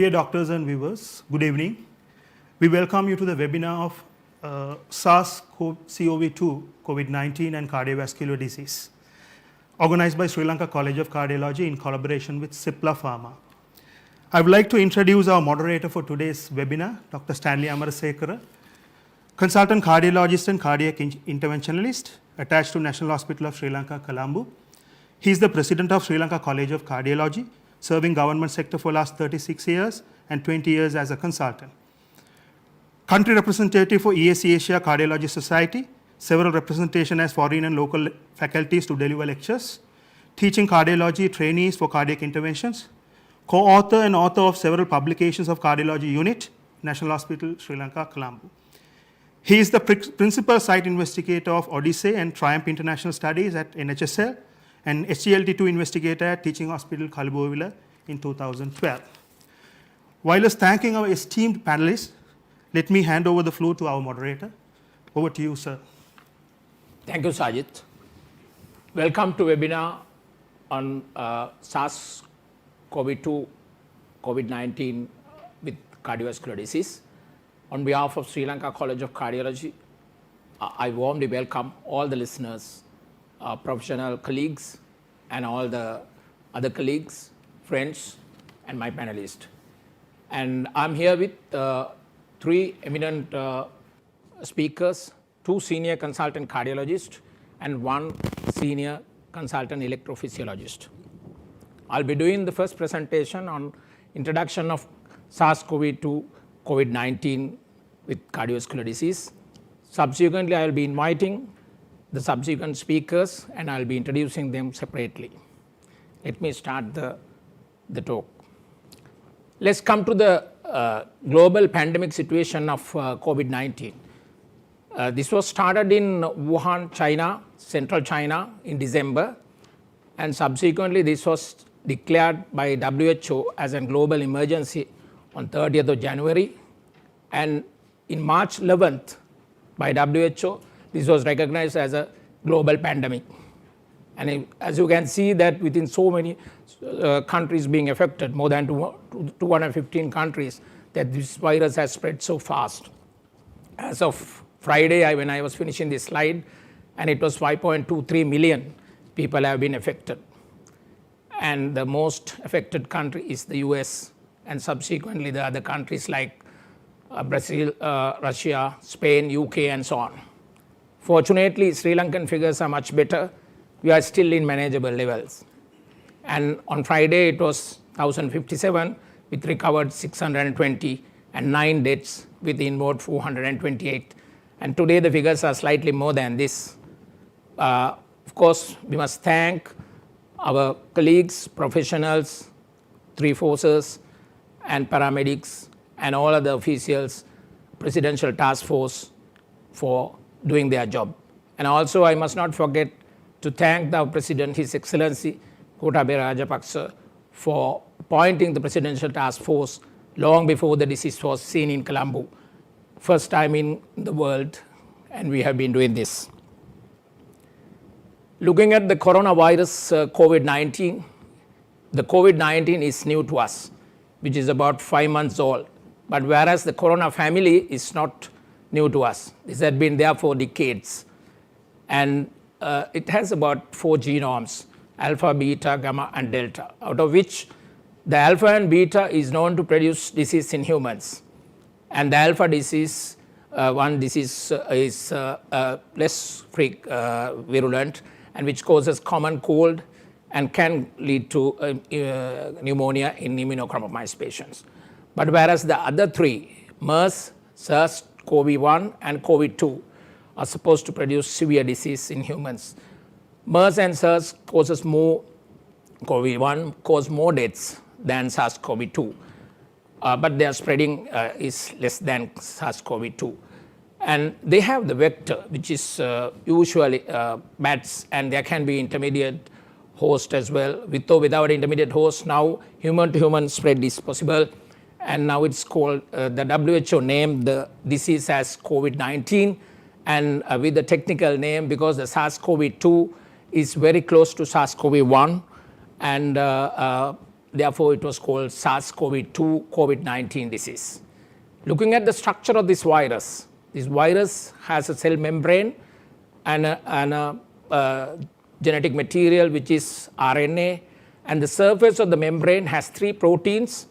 Dear doctors and viewers, good evening. We welcome you to the webinar of SARS-CoV-2, COVID-19 and cardiovascular disease, organized by Sri Lanka College of Cardiology in collaboration with Cipla Pharma. I would like to introduce our moderator for today's webinar, Dr. Stanley Amarasekara, consultant cardiologist and cardiac interventionalist attached to National Hospital of Sri Lanka, Colombo. He is the president of Sri Lanka College of Cardiology, serving government sector for last 36 years and 20 years as a consultant. Country representative for EAC Asia Cardiology Society, several representation as foreign and local faculties to deliver lectures, teaching cardiology trainees for cardiac interventions, co-author and author of several publications of cardiology unit, National Hospital, Sri Lanka, Colombo. He is the principal site investigator of Odyssey and Triumph International Studies at NHSL and SGLT2 investigator at Teaching Hospital, Kalubowila in 2012. While thanking our esteemed panelists, let me hand over the floor to our moderator. Over to you, sir. Thank you, Sajid. Welcome to webinar on SARS-CoV-2, COVID-19 with cardiovascular disease. On behalf of Sri Lanka College of Cardiology, I warmly welcome all the listeners, professional colleagues, and all the other colleagues, friends, and my panelists. And I'm here with three eminent speakers, two senior consultant cardiologists, and one senior consultant electrophysiologist. I'll be doing the first presentation on introduction of SARS-CoV-2, COVID-19 with cardiovascular disease. Subsequently, I will be inviting the subsequent speakers and I'll be introducing them separately. Let me start the talk. Let's come to the global pandemic situation of COVID-19. This was started in Wuhan, China, central China in December, and subsequently this was declared by WHO as a global emergency on 30th of January, and in March 11th by WHO, this was recognized as a global pandemic. And as you can see that within so many countries being affected, more than 215 countries, that this virus has spread so fast. As of Friday, when I was finishing this slide, and it was 5.23 million people have been affected. And the most affected country is the US, and subsequently the other countries like Brazil, Russia, Spain, UK, and so on. Fortunately, Sri Lankan figures are much better. We are still in manageable levels. And on Friday, it was 1,057 with recovered 620 and 9 deaths with inward 428. And today, the figures are slightly more than this. Of course, we must thank our colleagues, professionals, three forces, and paramedics, and all other officials, Presidential Task Force for doing their job. And also I must not forget to thank the President, His Excellency Gotabaya Rajapaksa, for appointing the Presidential Task Force long before the disease was seen in Colombo. First time in the world, and we have been doing this. Looking at the coronavirus COVID-19, the COVID-19 is new to us, which is about 5 months old. But whereas the corona family is not new to us. This had been there for decades. And it has about 4 genomes, alpha, beta, gamma, and delta, out of which the alpha and beta is known to produce disease in humans. And the alpha disease, one disease is less virulent, and which causes common cold and can lead to pneumonia in immunocompromised patients. But whereas the other three, MERS, SARS-CoV-1 and COVID-2, are supposed to produce severe disease in humans. MERS and SARS causes more, COVID-1 cause more deaths than SARS-CoV-2, but their spreading is less than SARS-CoV-2. And they have the vector, which is usually bats, and there can be intermediate host as well. With or without intermediate host, now human to human spread is possible. And now it's called, the WHO named the disease as COVID-19, and with the technical name, because the SARS-CoV-2 is very close to SARS-CoV-1, and therefore it was called SARS-CoV-2 COVID-19 disease. Looking at the structure of this virus has a cell membrane and a genetic material which is RNA, and the surface of the membrane has three proteins,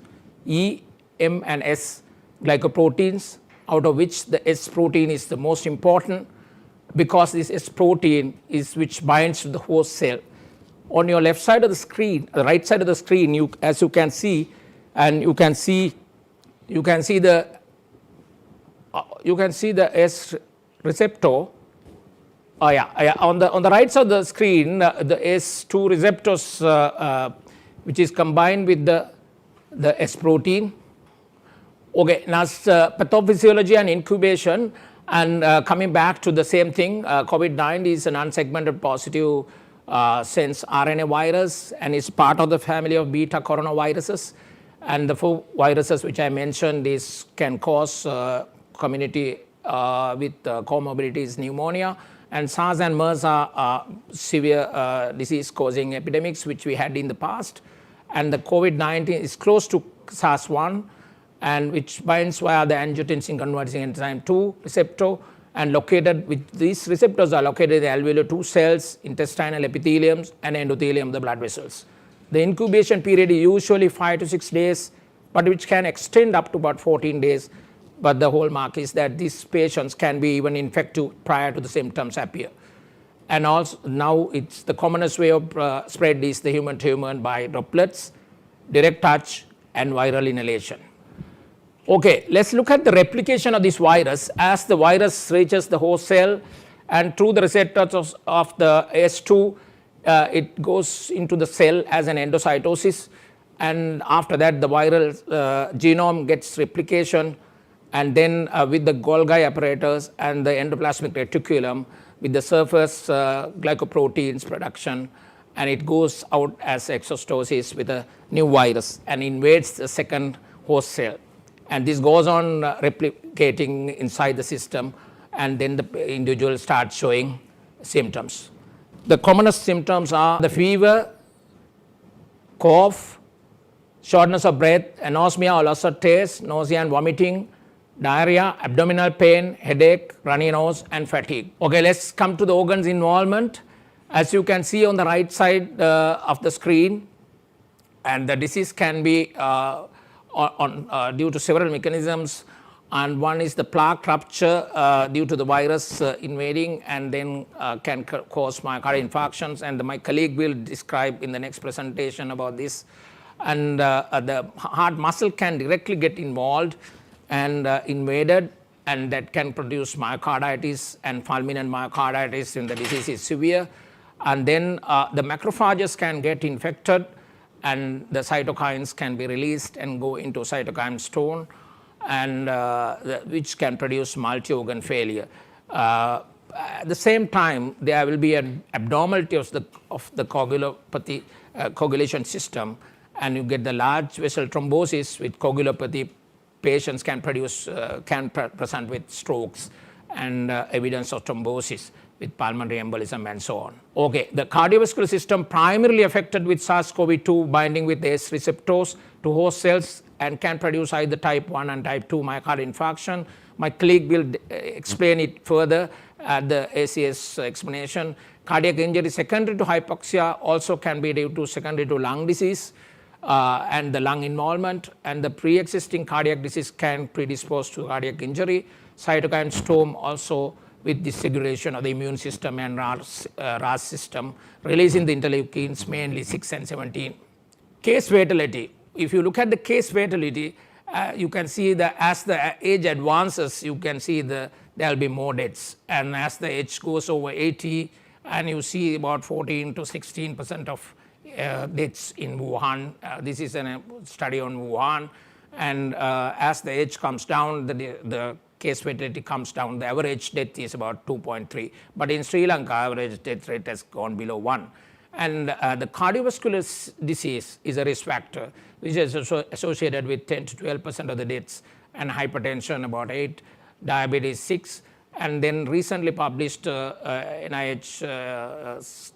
E, M and S glycoproteins, out of which the S protein is the most important because this S protein is which binds to the host cell. On your left side of the screen, the right side of the screen, as you can see, and you can see the S receptor. On the right side of the screen, the S2 receptors, which is combined with the S protein. Okay, now pathophysiology and incubation, and coming back to the same thing, COVID-19 is an unsegmented positive sense RNA virus, and is part of the family of beta coronaviruses. And the four viruses which I mentioned can cause community with comorbidities pneumonia, and SARS and MERS are severe disease causing epidemics which we had in the past. And the COVID-19 is close to SARS-1, and which binds via the angiotensin converting enzyme 2 receptor, and located with these receptors are located in the alveolar 2 cells, intestinal epitheliums and endothelium of the blood vessels. The incubation period is usually 5 to 6 days, but which can extend up to about 14 days. But the hallmark is that these patients can be even infected prior to the symptoms appear. And also now it's the commonest way of spread is the human to human by droplets, direct touch and viral inhalation. Okay, let's look at the replication of this virus. As the virus reaches the host cell and through the receptors of the S2, it goes into the cell as an endocytosis, and after that the viral genome gets replication, and then with the Golgi apparatus and the endoplasmic reticulum with the surface glycoproteins production, and it goes out as exostosis with a new virus and invades the second host cell. And this goes on replicating inside the system, and then the individual starts showing symptoms. The commonest symptoms are the fever, cough, shortness of breath, anosmia or loss of taste, nausea and vomiting, diarrhea, abdominal pain, headache, runny nose and fatigue. Okay, let's come to the organs involvement. As you can see on the right side of the screen, and the disease can be due to several mechanisms, and one is the plaque rupture due to the virus invading, and then can cause myocardial infarctions, and my colleague will describe in the next presentation about this. And the heart muscle can directly get involved and invaded, and that can produce myocarditis and fulminant myocarditis when the disease is severe. And then the macrophages can get infected, and the cytokines can be released and go into cytokine storm, and which can produce multi-organ failure. At the same time, there will be an abnormality of the coagulopathy coagulation system, and you get the large vessel thrombosis with coagulopathy. Patients can present with strokes and evidence of thrombosis with pulmonary embolism and so on. Okay, the cardiovascular system primarily affected with SARS-CoV-2 binding with S receptors to host cells and can produce either type 1 and type 2 myocardial infarction. My colleague will explain it further at the ACS explanation. Cardiac injury secondary to hypoxia also can be due to secondary to lung disease and the lung involvement, and the pre-existing cardiac disease can predispose to cardiac injury. Cytokine storm also with dysregulation of the immune system and RAS system, releasing the interleukins mainly 6 and 17. Case fatality. If you look at the case fatality, you can see that as the age advances, you can see there will be more deaths, and as the age goes over 80, and you see about 14 to 16% of deaths in Wuhan. This is a study on Wuhan, and as the age comes down, the case fatality comes down. The average death is about 2.3, but in Sri Lanka, average death rate has gone below 1. And the cardiovascular disease is a risk factor, which is associated with 10 to 12% of the deaths, and hypertension about 8, diabetes 6, and then recently published NIH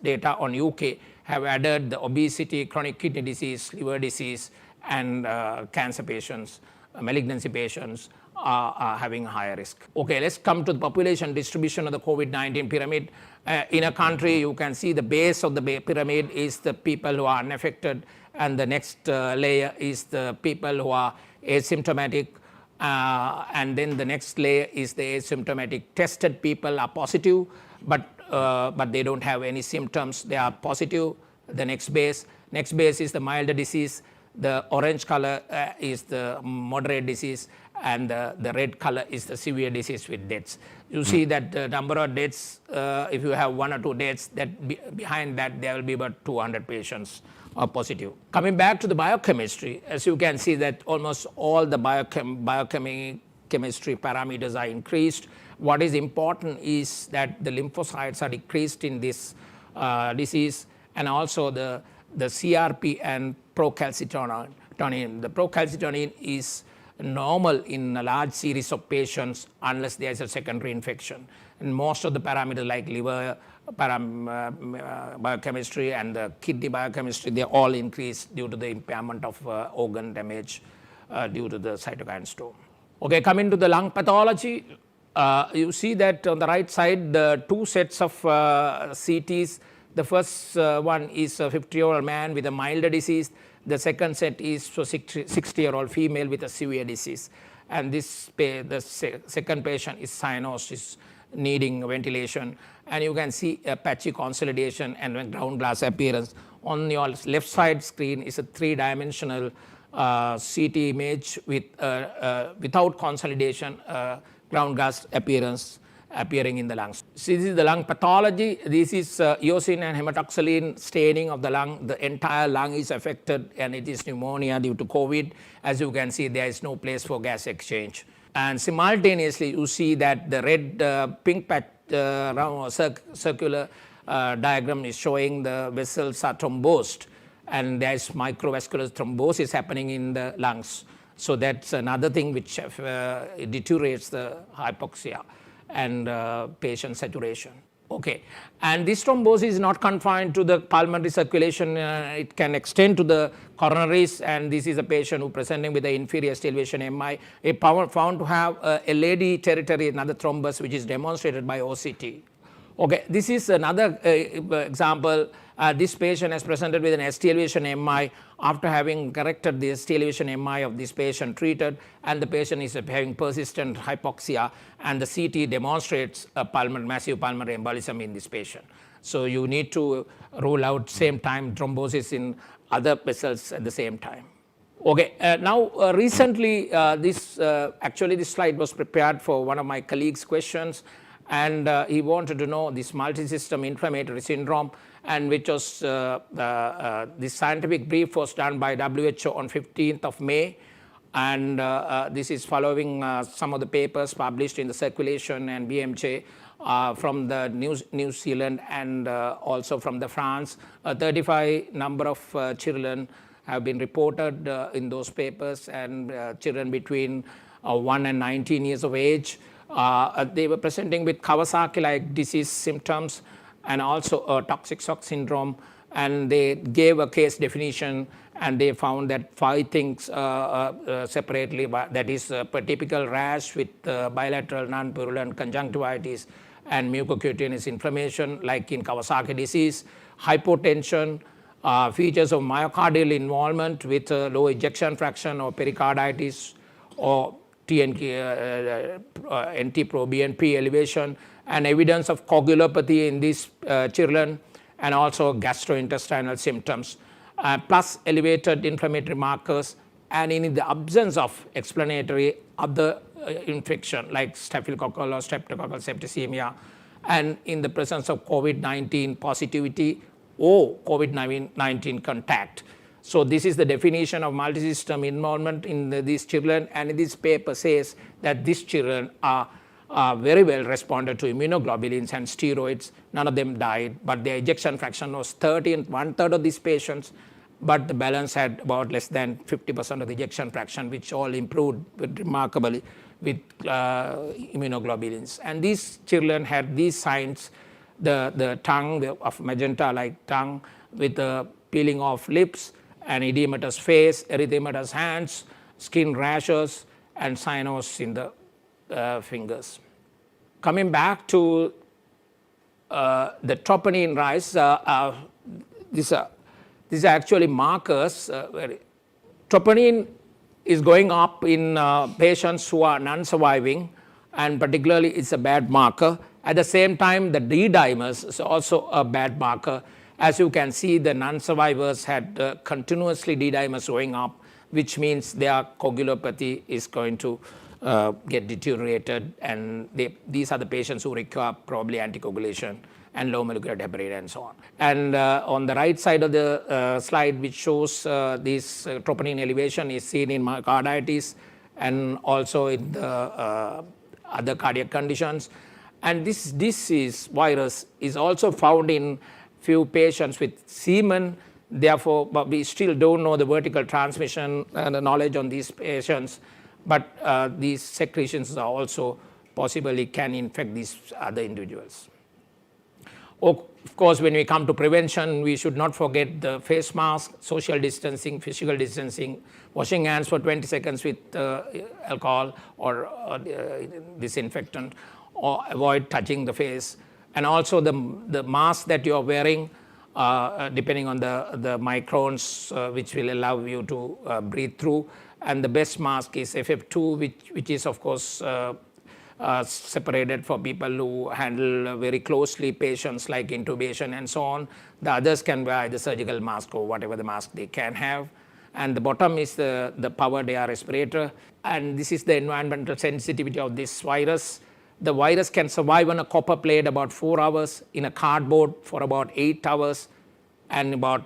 data on UK have added the obesity, chronic kidney disease, liver disease, and cancer patients, malignancy patients are having a higher risk. Okay, let's come to the population distribution of the COVID-19 pyramid. In a country, you can see the base of the pyramid is the people who are unaffected, and the next layer is the people who are asymptomatic, and then the next layer is the asymptomatic tested people are positive, but they don't have any symptoms, they are positive. The next base is the milder disease. The orange color is the moderate disease, and the red color is the severe disease with deaths. You see that the number of deaths, if you have 1 or 2 deaths, behind that there will be about 200 patients are positive. Coming back to the biochemistry, as you can see that almost all the biochemistry parameters are increased. What is important is that the lymphocytes are decreased in this disease, and also the CRP and procalcitonin. The procalcitonin is normal in a large series of patients unless there is a secondary infection. And most of the parameters like liver biochemistry and the kidney biochemistry, they all increase due to the impairment of organ damage due to the cytokine storm. Okay, coming to the lung pathology, you see that on the right side, the 2 sets of CTs. The first one is a 50-year-old man with a milder disease. The second set is for 60-year-old female with a severe disease. And the second patient is cyanosed, is needing ventilation. And you can see a patchy consolidation and a ground glass appearance. On your left side screen is a 3-dimensional CT image with without consolidation, ground glass appearance appearing in the lungs. So this is the lung pathology. This is eosin and hematoxylin staining of the lung. The entire lung is affected, and it is pneumonia due to COVID. As you can see, there is no place for gas exchange. And simultaneously, you see that the red pink patch round circular diagram is showing the vessels are thrombosed, and there is microvascular thrombosis happening in the lungs. So that's another thing which deteriorates the hypoxia and patient saturation. Okay, and this thrombosis is not confined to the pulmonary circulation. It can extend to the coronaries, and this is a patient who presenting with the inferior ST elevation MI, found to have a LAD territory, another thrombus, which is demonstrated by OCT. Okay, this is another example. This patient has presented with an ST elevation MI after having corrected the ST elevation MI of this patient treated, and the patient is having persistent hypoxia, and the CT demonstrates a massive pulmonary embolism in this patient. So you need to rule out same time thrombosis in other vessels at the same time. Okay, now recently actually this slide was prepared for one of my colleagues' questions, and he wanted to know this multisystem inflammatory syndrome, and which was this scientific brief was done by WHO on 15th of May, and this is following some of the papers published in the Circulation and BMJ from the New Zealand and also from the France. 35 number of children have been reported in those papers, and children between 1 and 19 years of age. They were presenting with Kawasaki-like disease symptoms and also a toxic shock syndrome, and they gave a case definition, and they found that 5 things separately, that is a typical rash with bilateral non-purulent conjunctivitis and mucocutaneous inflammation like in Kawasaki disease, hypotension, features of myocardial involvement with low ejection fraction or pericarditis, or NT-proBNP elevation, and evidence of coagulopathy in these children, and also gastrointestinal symptoms, plus elevated inflammatory markers, and in the absence of explanatory other infection like staphylococcal or streptococcal septicemia, and in the presence of COVID-19 positivity or COVID-19 contact. So this is the definition of multisystem involvement in these children, and in this paper says that these children are very well responded to immunoglobulins and steroids. None of them died, but their ejection fraction was 30, and 1/3 of these patients, but the balance had about less than 50% of the ejection fraction, which all improved remarkably with immunoglobulins. And these children had these signs, the tongue of magenta-like tongue, with peeling of lips, and edematous face, erythematous hands, skin rashes, and cyanosis in the fingers. Coming back to the troponin rise, these are actually markers. Troponin is going up in patients who are non-surviving, and particularly it's a bad marker. At the same time, the D-dimers is also a bad marker. As you can see, the non-survivors had continuously D-dimers going up, which means their coagulopathy is going to get deteriorated, and these are the patients who require probably anticoagulation and low molecular debris and so on. And on the right side of the slide, which shows this troponin elevation is seen in myocarditis and also in the other cardiac conditions. And this disease virus is also found in few patients with semen. Therefore, but we still don't know the vertical transmission and the knowledge on these patients. But these secretions are also possibly can infect these other individuals. Of course, when we come to prevention, we should not forget the face mask, social distancing, physical distancing, washing hands for 20 seconds with alcohol or disinfectant, or avoid touching the face. And also the mask that you are wearing, depending on the microns, which will allow you to breathe through. And the best mask is FF2, which is of course separated for people who handle very closely patients like intubation and so on. The others can wear the surgical mask or whatever the mask they can have. And the bottom is the powered air respirator. And this is the environmental sensitivity of this virus. The virus can survive on a copper plate about 4 hours, in a cardboard for about 8 hours, and about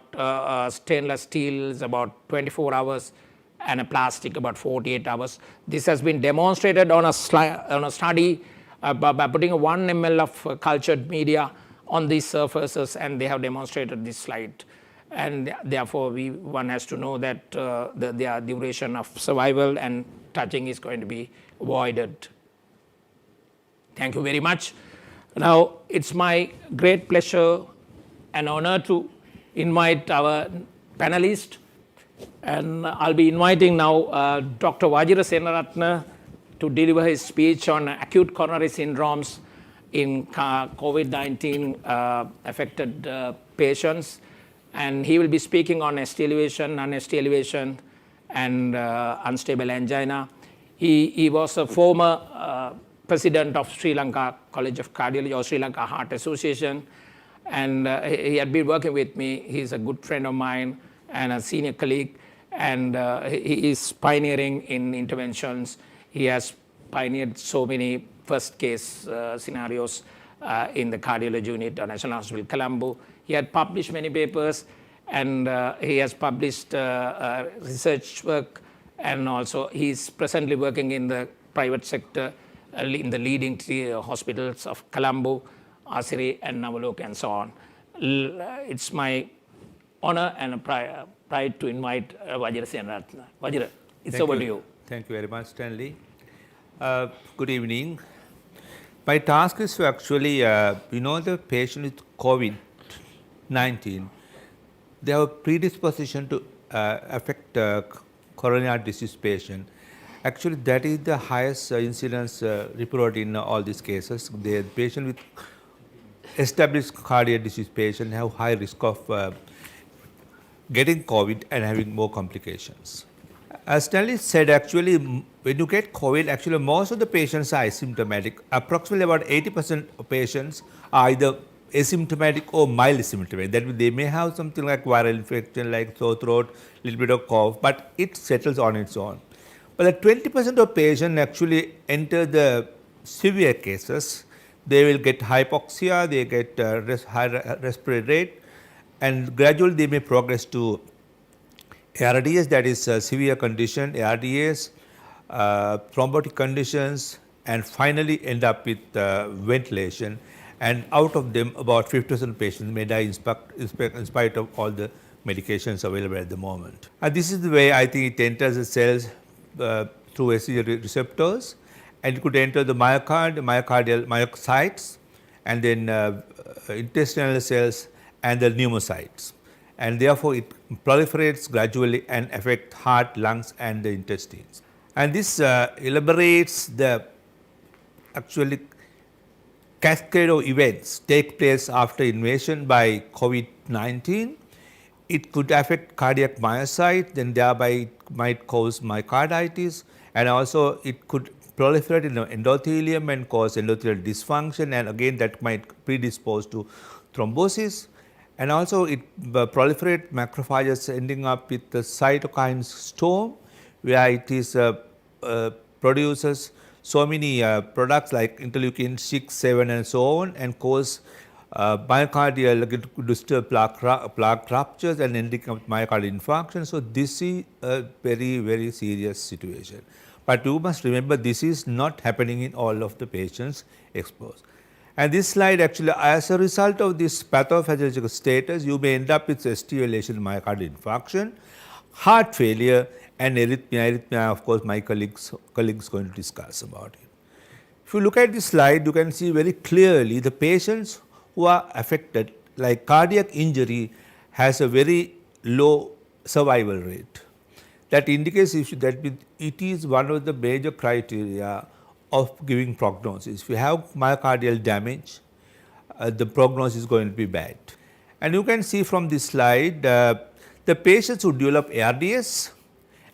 stainless steel is about 24 hours, and a plastic about 48 hours. This has been demonstrated on a study by putting 1 ml of cultured media on these surfaces, and they have demonstrated this slide. And therefore, one has to know that the duration of survival and touching is going to be avoided. Thank you very much. Now, it's my great pleasure and honor to invite our panelist. And I'll be inviting now Dr. Wajira Senaratne to deliver his speech on acute coronary syndromes in COVID-19 affected patients. And he will be speaking on ST elevation, non-ST elevation, and unstable angina. He was a former president of Sri Lanka College of Cardiology or Sri Lanka Heart Association. And he had been working with me. He's a good friend of mine and a senior colleague, and he is pioneering in interventions. He has pioneered so many first case scenarios in the cardiology unit at National Hospital Colombo. He had published many papers, and he has published research work, and also he's presently working in the private sector in the leading hospitals of Colombo, Asiri, and Navalok, and so on. It's my honor and a pride to invite Wajira Senaratne. Wajira, it's over to you. Thank you very much, Stanley. Good evening. My task is to actually, the patient with COVID-19, they have a predisposition to affect coronary disease patient. Actually, that is the highest incidence reported in all these cases. The patient with established cardiac disease patient have high risk of getting COVID and having more complications. As Stanley said, actually, when you get COVID, actually most of the patients are asymptomatic. Approximately about 80% of patients are either asymptomatic or mild symptomatic. That means they may have something like viral infection, like sore throat, little bit of cough, but it settles on its own. But the 20% of patients actually enter the severe cases. They will get hypoxia, they get high respiratory rate, and gradually they may progress to ARDS, that is severe condition, ARDS, thrombotic conditions, and finally end up with ventilation. And out of them, about 50% patients may die in spite of all the medications available at the moment. And this is the way I think it enters the cells through SCG receptors, and it could enter the myocardial myocytes, and then intestinal cells and the pneumocytes. and therefore it proliferates gradually and affects heart, lungs and the intestines. And this elaborates the actually cascade of events take place after invasion by COVID-19. It could affect cardiac myocyte, then thereby it might cause myocarditis, and also it could proliferate in the endothelium and cause endothelial dysfunction, and again that might predispose to thrombosis. And also it proliferate macrophages ending up with the cytokine storm, where it is produces so many products like interleukin 6, 7 and so on, and cause myocardial disturb plaque ruptures and ending up with myocardial infarction. So this is a very, very serious situation. But you must remember, this is not happening in all of the patients exposed. And this slide actually, as a result of this pathophysiological status, you may end up with ST elevation, myocardial infarction, heart failure and arrhythmia. Arrhythmia, of course, my colleagues going to discuss about it. If you look at this slide, you can see very clearly the patients who are affected, like cardiac injury, has a very low survival rate. That indicates that it is one of the major criteria of giving prognosis. If you have myocardial damage, the prognosis is going to be bad. And you can see from this slide, the patients who develop ARDS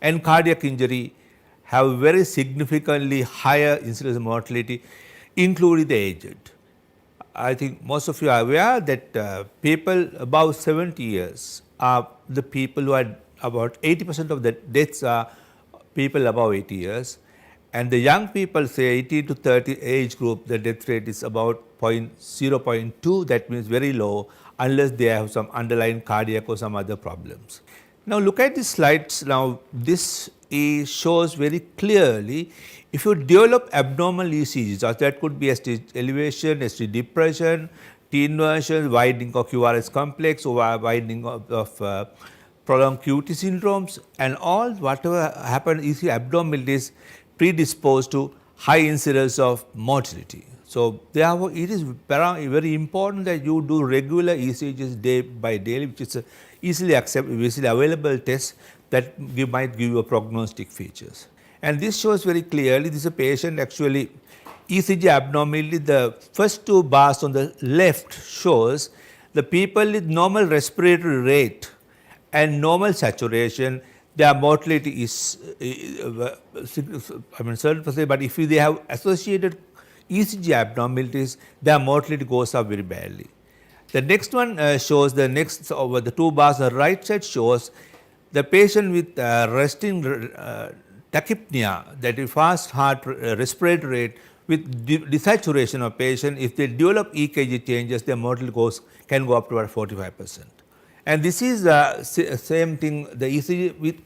and cardiac injury have very significantly higher incidence of mortality, including the aged. I think most of you are aware that people above 70 years are the people who are about 80% of the deaths are people above 80 years. And the young people, say 18 to 30 age group, the death rate is about 0.2, that means very low, unless they have some underlying cardiac or some other problems. Now look at these slides. Now this shows very clearly, if you develop abnormal ECGs, or that could be ST elevation, ST depression, T inversion, widening of QRS complex, or widening of prolonged QT syndromes, and all whatever happens is abnormalities predisposed to high incidence of mortality. So therefore, it is very important that you do regular ECGs day by day, which is easily available test that might give you a prognostic features. And this shows very clearly, this is a patient actually ECG abnormality. The first two bars on the left shows the people with normal respiratory rate and normal saturation, their mortality is, certain percent, but if they have associated ECG abnormalities, their mortality goes up very badly. The next one shows the next over the two bars on the right side shows the patient with resting tachypnea, that is fast heart respiratory rate with desaturation of patient. If they develop EKG changes, their mortality can go up to about 45%. And this is the same thing, the ECG with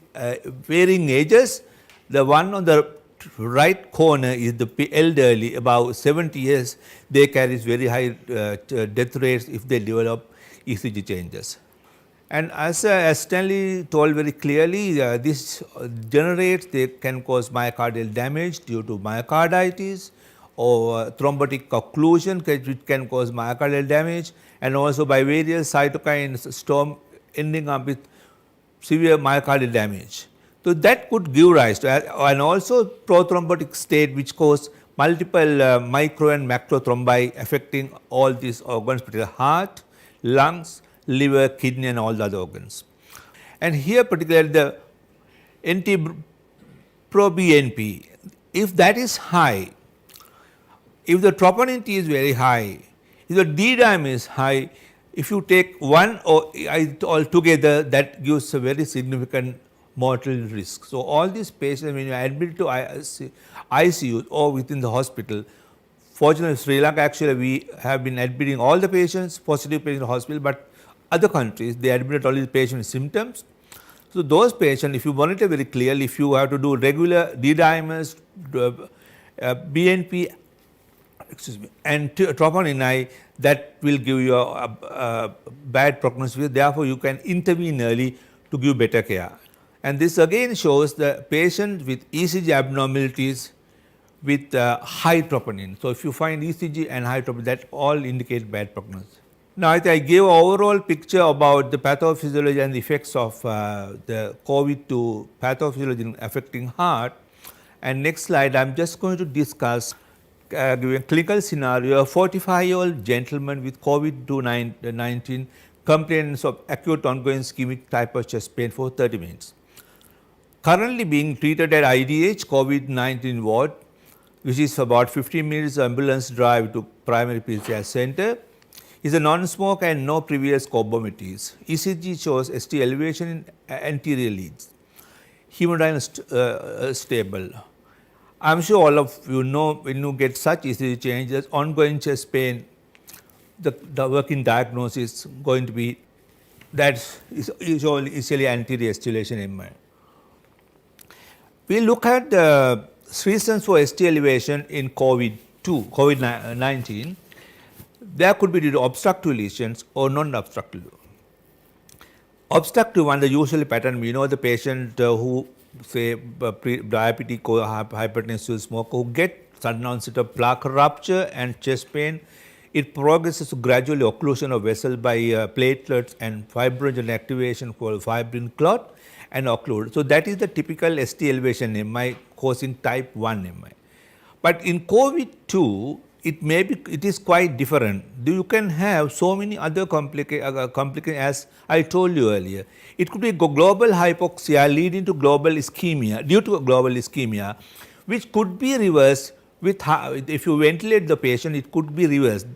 varying ages. The one on the right corner is the elderly, about 70 years, they carry very high death rates if they develop ECG changes. And as Stanley told very clearly, this generates, they can cause myocardial damage due to myocarditis or thrombotic occlusion, which can cause myocardial damage, and also by various cytokines storm ending up with severe myocardial damage. So that could give rise to, and also prothrombotic state, which cause multiple micro and macro thrombi affecting all these organs, particularly heart, lungs, liver, kidney and all the other organs. And here particularly the NT-proBNP, if that is high, if the troponin T is very high, if the D dimer is high, if you take one or altogether, that gives a very significant mortal risk. So all these patients, when you are admitted to ICU or within the hospital, fortunately Sri Lanka actually we have been admitting all the patients, positive patients in the hospital, but other countries they admit only the patient with symptoms. So those patients, if you monitor very clearly, if you have to do regular D dimers, BNP, and troponin I, that will give you a bad prognosis. Therefore, you can intervene early to give better care. And this again shows the patient with ECG abnormalities with high troponin. So if you find ECG and high troponin, that all indicate bad prognosis. Now, I gave an overall picture about the pathophysiology and the effects of the COVID-2 pathophysiology affecting heart. And next slide, I'm just going to discuss give a clinical scenario, a 45-year-old gentleman with COVID-19 complaints of acute ongoing ischemic type of chest pain for 30 minutes. Currently being treated at IDH COVID-19 ward, which is about 15 minutes ambulance drive to primary PCI center. Is a non-smoker and no previous comorbidities. ECG shows ST elevation in anterior leads. Hemodynamics stable. I'm sure all of you know when you get such ECG changes, ongoing chest pain, the working diagnosis is going to be that is usually anterior ST elevation MI. We look at the reasons for ST elevation in COVID-19. There could be due to obstructive lesions or non-obstructive. Obstructive one, the usual pattern, we know the patient who say diabetic or hypertensive smoker who get sudden onset of plaque rupture and chest pain. It progresses to gradually occlusion of vessel by platelets and fibrogen activation called fibrin clot and occlude. So that is the typical ST elevation MI causing type 1 MI. But in COVID-2, it is quite different. You can have so many other complications as I told you earlier. It could be global hypoxia leading to global ischemia, due to global ischemia, which could be reversed with, if you ventilate the patient, it could be reversed.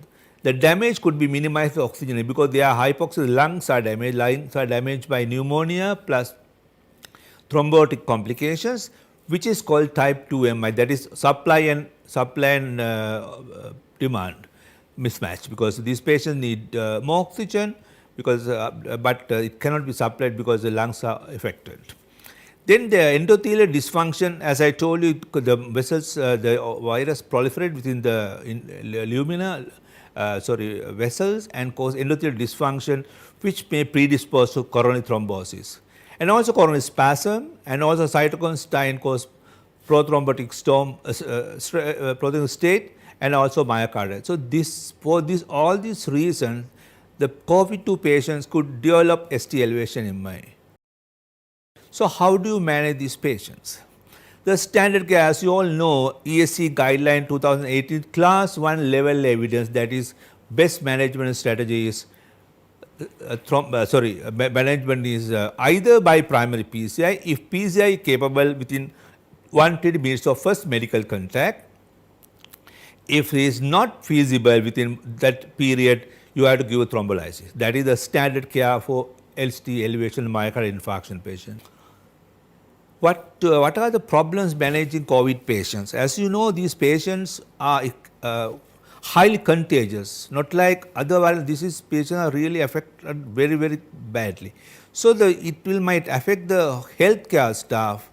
The damage could be minimized with oxygen because they are hypoxic, lungs are damaged by pneumonia plus thrombotic complications, which is called type 2 MI, that is supply and demand mismatch, because these patients need more oxygen because but it cannot be supplied because the lungs are affected. Then the endothelial dysfunction, as I told you, the vessels, the virus proliferate within the vessels and cause endothelial dysfunction, which may predispose to coronary thrombosis. And also coronary spasm and also cytokine storm cause prothrombotic state and also myocarditis. So all these reasons, the COVID-2 patients could develop ST elevation MI. So how do you manage these patients? The standard care, as you all know, ESC guideline 2018 class 1 level evidence, that is best management strategy is management is either by primary PCI, if PCI capable within 120 minutes of first medical contact. If it is not feasible within that period, you have to give a thrombolysis. That is the standard care for ST elevation myocardial infarction patients. What are the problems managing COVID patients? As you know, these patients are highly contagious, not like other viral disease patients are really affected very, very badly. So it might affect the healthcare staff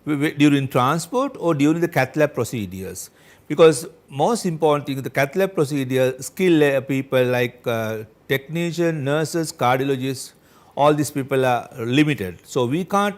during transport or during the cath lab procedures. Because most important thing, the cath lab procedure, skilled people like technicians, nurses, cardiologists, all these people are limited. So we can't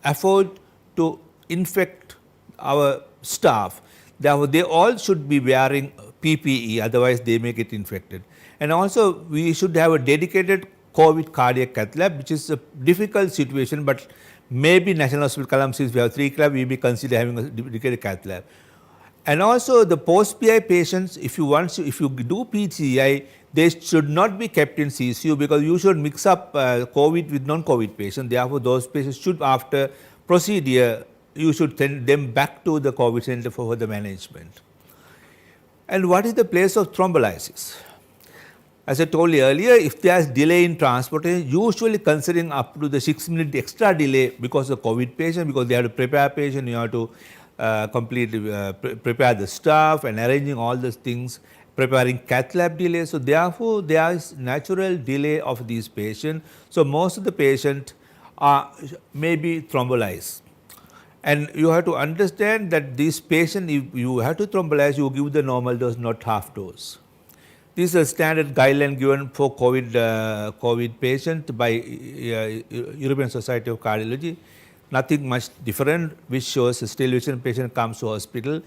afford to infect our staff. Therefore, they all should be wearing PPE, otherwise they may get infected. And also we should have a dedicated COVID cardiac cath lab, which is a difficult situation, but maybe National Hospital Colombo, since we have 3 clubs, we may consider having a dedicated cath lab. And also the post-PI patients, if you do PCI, they should not be kept in CCU because you should mix up COVID with non-COVID patients. Therefore, those patients should, after procedure, you should send them back to the COVID center for the management. And what is the place of thrombolysis? As I told you earlier, if there is delay in transportation, usually considering up to the 6-minute extra delay because of COVID patient, because they have to prepare patient, you have to prepare the staff and arranging all those things, preparing cath lab delay. So therefore, there is natural delay of these patients. So most of the patients may be thrombolyzed. And you have to understand that this patient, if you have to thrombolyze, you give the normal dose, not half dose. This is a standard guideline given for COVID patient by European Society of Cardiology. Nothing much different, which shows a ST elevation patient comes to hospital.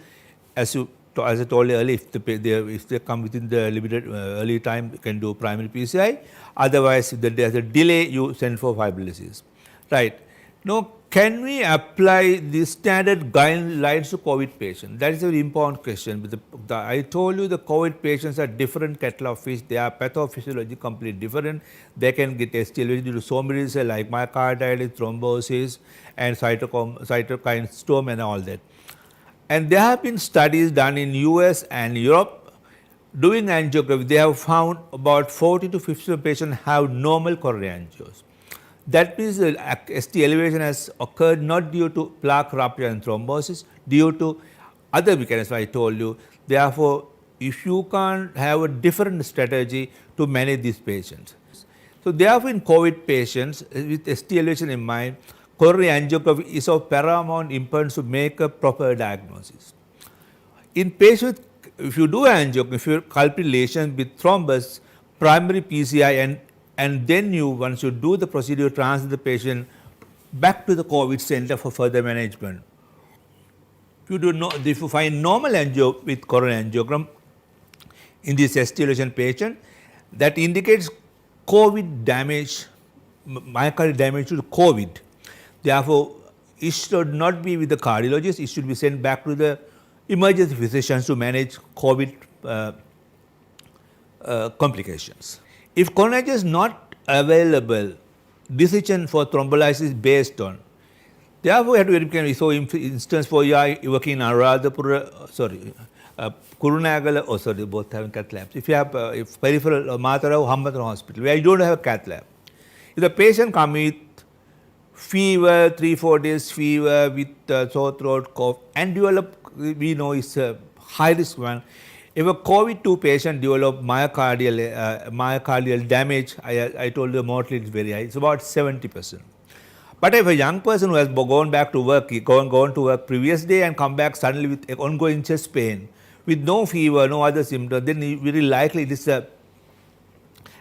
As you as I told you earlier, if they come within the limited early time, you can do primary PCI. Otherwise, if there's a delay, you send for fibrolysis. Right. Now, can we apply the standard guidelines to COVID patients? That is a very important question. I told you the COVID patients are different kettle of fish. They are pathophysiology completely different. They can get STLV due to so many reasons like myocarditis, thrombosis, and cytokine storm and all that. And there have been studies done in US and Europe doing angiography. They have found about 40 to 50 patients have normal coronary angios. That means the ST elevation has occurred not due to plaque rupture and thrombosis, due to other mechanisms I told you. Therefore, if you can't have a different strategy to manage these patients. So therefore, in COVID patients with ST elevation in mind, coronary angiography is of paramount importance to make a proper diagnosis. In patients, if you do angiography, if you culprit lesion with thrombus, primary PCI and then once you do the procedure, transfer the patient back to the COVID center for further management. If you find normal angio with coronary angiogram in this ST elevation patient, that indicates COVID damage, myocardial damage to COVID. Therefore, it should not be with the cardiologist, it should be sent back to the emergency physicians to manage COVID complications. If coronary is not available, decision for thrombolysis based on, therefore, we have to very careful. So, instance for you are working in Anuradhapura, Kurunegala, both having cath labs. If you have if peripheral Matarao, Hambantota Hospital, where you don't have a cath lab, if the patient comes with fever, 3-4 days fever with sore throat, cough, and develop, we know is a high risk one. If a COVID-2 patient develop myocardial damage, I told you the mortality is very high. It's about 70%. But if a young person who has gone back to work, gone to work previous day and come back suddenly with ongoing chest pain, with no fever, no other symptoms, then very likely it is a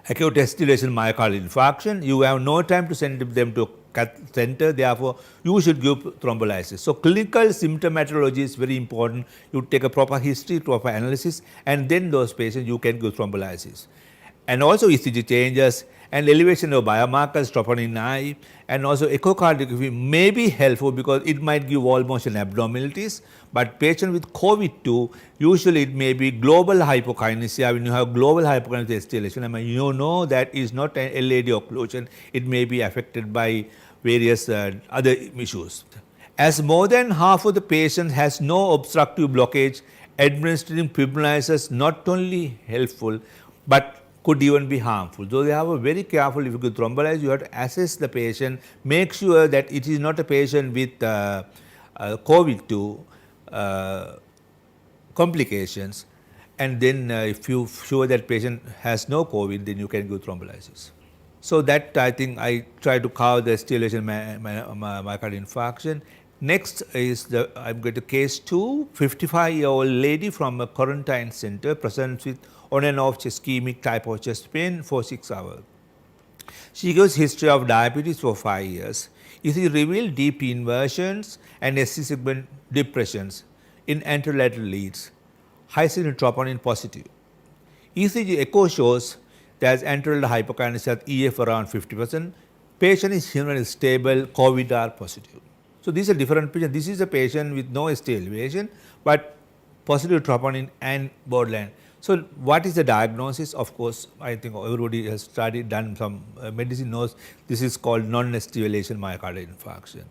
acute ST elevation myocardial infarction. You have no time to send them to cath center, therefore you should give thrombolysis. So clinical symptomatology is very important. You take a proper history, proper analysis, and then those patients you can give thrombolysis. And also ECG changes and elevation of biomarkers, troponin I, and also echocardiography may be helpful because it might give wall motion abnormalities. But patient with COVID-2, usually it may be global hypokinesia. When you have global hypokinesia ST elevation, I mean, you know that is not an LAD occlusion. It may be affected by various other issues. As more than half of the patients has no obstructive blockage, administering fibrilizers not only helpful, but could even be harmful. So, they have a very careful, if you could thrombolyze, you have to assess the patient, make sure that it is not a patient with COVID-2 complications, and then if you sure that patient has no COVID, then you can give thrombolysis. So, that I think I try to cover the ST elevation myocardial infarction. Next is I'm going to case 2, 55-year-old lady from a quarantine center presents with on and off ischemic type of chest pain for 6 hours. She gives history of diabetes for 5 years. It revealed deep inversions and ST segment depressions in anterolateral leads, high sensitivity troponin positive. ECG echo shows there is anterolateral hypokinesia at EF around 50%. Patient is generally stable, COVID-R positive. So, these are different patients. This is a patient with no ST elevation, but positive troponin and borderline. So, what is the diagnosis? Of course, I think everybody has done some medicine knows this is called non-ST elevation myocardial infarction.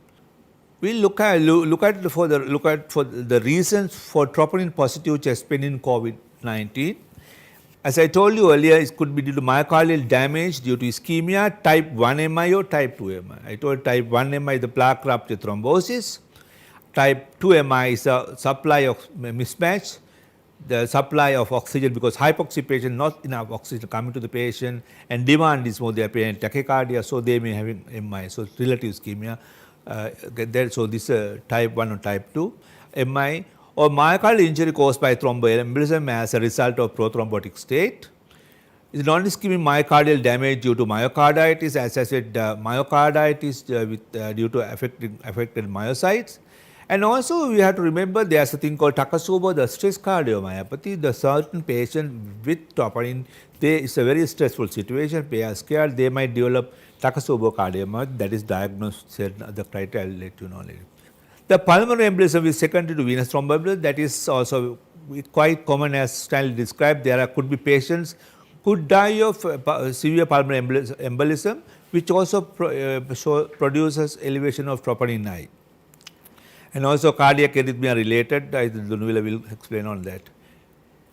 We look at the reasons for troponin positive chest pain in COVID-19. As I told you earlier, it could be due to myocardial damage due to ischemia, type 1 MI or type 2 MI. I told type 1 MI the plaque rupture thrombosis, type 2 MI is a supply of mismatch, the supply of oxygen because hypoxia patient not enough oxygen coming to the patient and demand is more, they are paying tachycardia, so they may have MI, so relative ischemia. So this type 1 or type 2 MI or myocardial injury caused by thromboembolism as a result of prothrombotic state. Is non-ischemic myocardial damage due to myocarditis, as I said, myocarditis due to affected myocytes, And also we have to remember there's a thing called Takotsubo, the stress cardiomyopathy. The certain patient with troponin, it's a very stressful situation. They are scared they might develop Takotsubo cardiomyopathy. That is diagnosed, said the criteria, I'll let you know later. The pulmonary embolism is secondary to venous thromboembolism. That is also quite common as Stanley described. There could be patients who die of severe pulmonary embolism, which also produces elevation of troponin I. And also cardiac arrhythmia related, Dunvila will explain on that.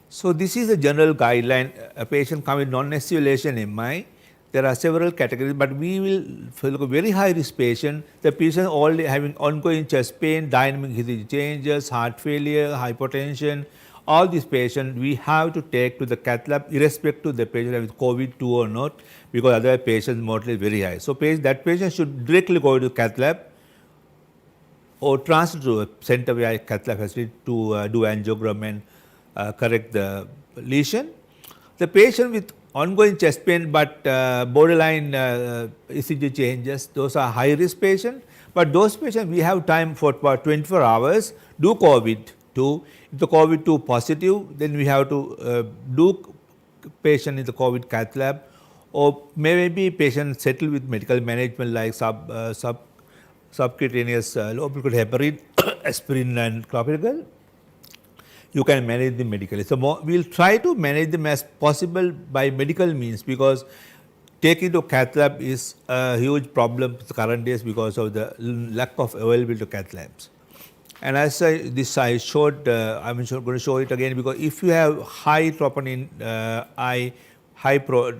So this is a general guideline. A patient comes with non-estivation MI. There are several categories, but we will look at very high risk patient. The patient already having ongoing chest pain, dynamic ECG changes, heart failure, hypertension. All these patients we have to take to the cath lab, irrespective of the patient with COVID-2 or not, because other patients' mortality is very high. So that patient should directly go to cath lab or transfer to a center where cath lab facility to do angiogram and correct the lesion. The patient with ongoing chest pain but borderline ECG changes, those are high risk patients. But those patients we have time for about 24 hours, do COVID-2. If the COVID-2 positive, then we have to do patient in the COVID cath lab, or maybe patient settle with medical management like subcutaneous low-molecular heparin, aspirin and clopidogrel. You can manage them medically. So we will try to manage them as possible by medical means, because taking to cath lab is a huge problem in the current days because of the lack of availability of cath labs. And as I showed, I'm going to show it again, because if you have high troponin high pro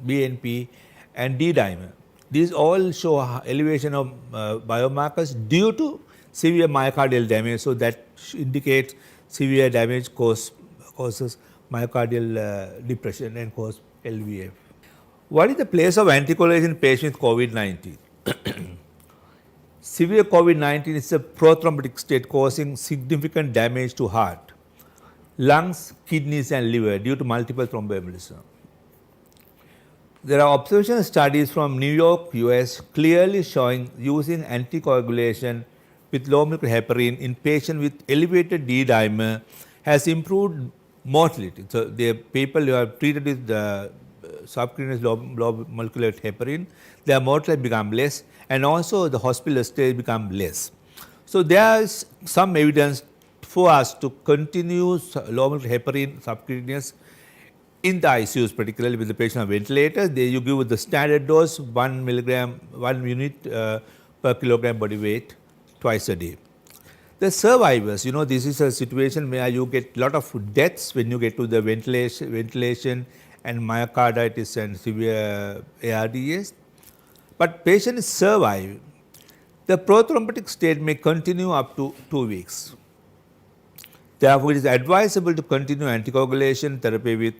BNP and D dimer, these all show elevation of biomarkers due to severe myocardial damage. So that indicates severe damage causes myocardial depression and cause LVF. What is the place of anticoagulation in patients with COVID-19? Severe COVID-19 is a prothrombotic state causing significant damage to heart, lungs, kidneys and liver due to multiple thromboembolism. There are observational studies from New York, US clearly showing using anticoagulation with low molecular heparin in patients with elevated D dimer has improved mortality. So the people who are treated with the subcutaneous low molecular heparin, their mortality become less, and also the hospital stay become less. So there is some evidence for us to continue low molecular heparin subcutaneous in the ICUs, particularly with the patient on ventilators. There you give the standard dose 1 unit per kilogram body weight twice a day. The survivors, this is a situation where you get a lot of deaths when you get to the ventilation and myocarditis and severe ARDS. But patients survive. The prothrombotic state may continue up to 2 weeks. Therefore, it is advisable to continue anticoagulation therapy with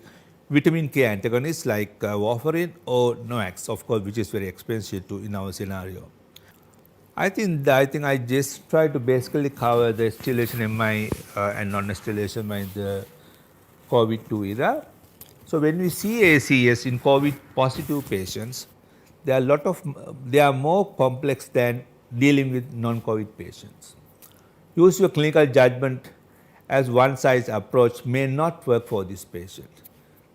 vitamin K antagonists like warfarin or NOACs, of course, which is very expensive too in our scenario. I think I just try to basically cover the stillation MI and non-stillation MI in the COVID-2 era. So when we see ACS in COVID positive patients, they are more complex than dealing with non-COVID patients. Use your clinical judgment, as one size approach may not work for this patient.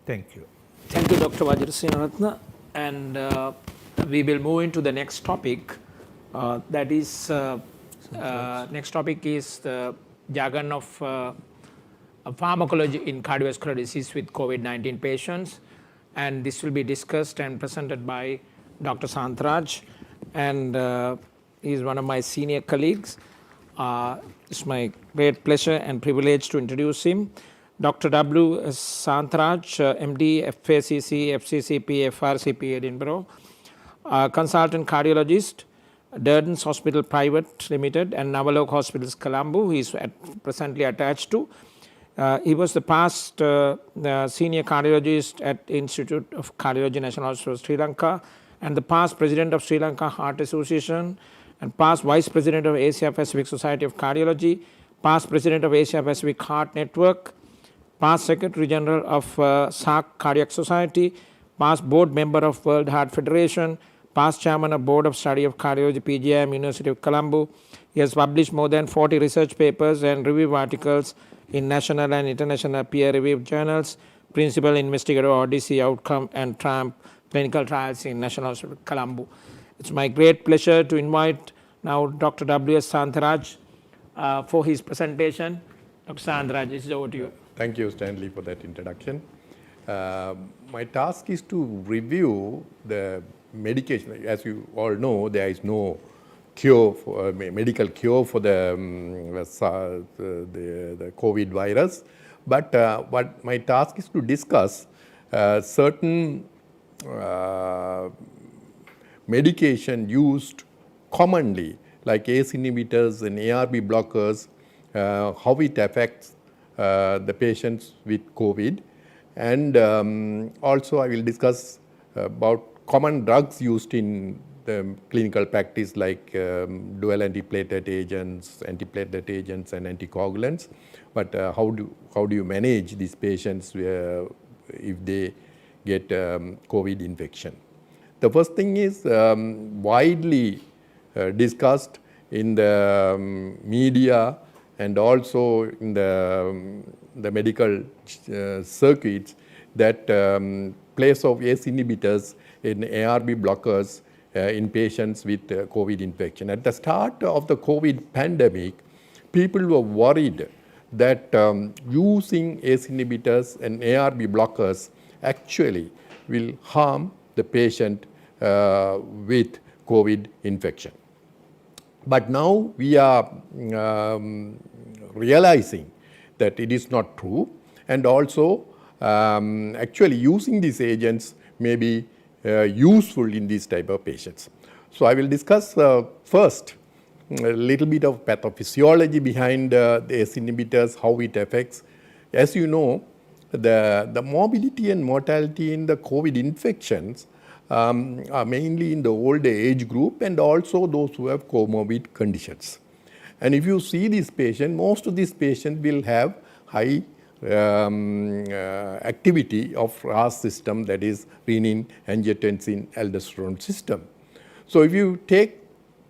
Thank you. Thank you, Dr. Vajrasenaratne. And we will move into the next topic. Next topic is the jargon of pharmacology in cardiovascular disease with COVID-19 patients. And this will be discussed and presented by Dr. Santharaj. And he is one of my senior colleagues. It's my great pleasure and privilege to introduce him. Dr. W. Santharaj, MD, FACC, FCCP, FRCP, Edinburgh, consultant cardiologist, Durdens Hospital Private Limited and Navalok Hospitals, Colombo, he is presently attached to. He was the past senior cardiologist at Institute of Cardiology, National Hospital, Sri Lanka, and the past president of Sri Lanka Heart Association, and past vice president of Asia Pacific Society of Cardiology, past president of Asia Pacific Heart Network, past secretary general of SARC Cardiac Society, past board member of World Heart Federation, past chairman of Board of Study of Cardiology, PGIM, University of Colombo. He has published more than 40 research papers and review articles in national and international peer-reviewed journals, principal investigator Odyssey Outcome and TRAMP clinical trials in National Hospital, Colombo. It's my great pleasure to invite now Dr. W.S. Santharaj for his presentation. Dr. Santharaj, this is over to you. Thank you, Stanley, for that introduction. My task is to review the medication. As you all know, there is no cure, for, medical cure for the COVID virus. But what my task is to discuss certain medication used commonly, like ACE inhibitors and ARB blockers, how it affects the patients with COVID. And also I will discuss about common drugs used in the clinical practice, like dual antiplatelet agents, antiplatelet agents, and anticoagulants. But how do you manage these patients if they get COVID infection? The first thing is widely discussed in the media and also in the medical circuits, that place of ACE inhibitors in ARB blockers in patients with COVID infection. At the start of the COVID pandemic, people were worried that using ACE inhibitors and ARB blockers actually will harm the patient with COVID infection. But now we are realizing that it is not true, and also actually using these agents may be useful in these type of patients. So I will discuss first a little bit of pathophysiology behind the ACE inhibitors, how it affects. As you know, the morbidity and mortality in the COVID infections are mainly in the older age group and also those who have comorbid conditions. And if you see these patients, most of these patients will have high activity of RAS system, that is renin, angiotensin, aldosterone system. So if you take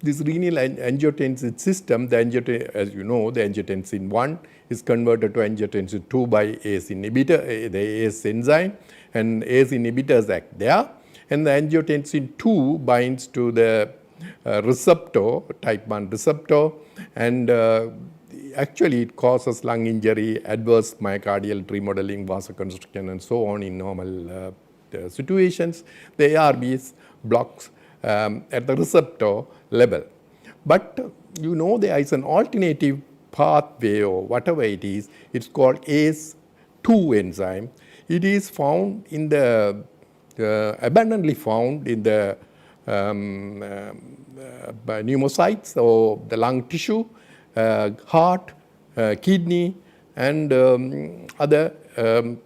this renal angiotensin system, as you know, the angiotensin 1 is converted to angiotensin 2 by ACE inhibitor, the ACE enzyme, and ACE inhibitors act there. And the angiotensin 2 binds to the receptor, type 1 receptor, and actually it causes lung injury, adverse myocardial remodeling, vasoconstriction, and so on in normal situations. The ARBs blocks at the receptor level. But you know, there is an alternative pathway or whatever it is. It's called ACE2 enzyme. It is found in the abundantly found in the pneumocytes or the lung tissue, heart, kidney, and other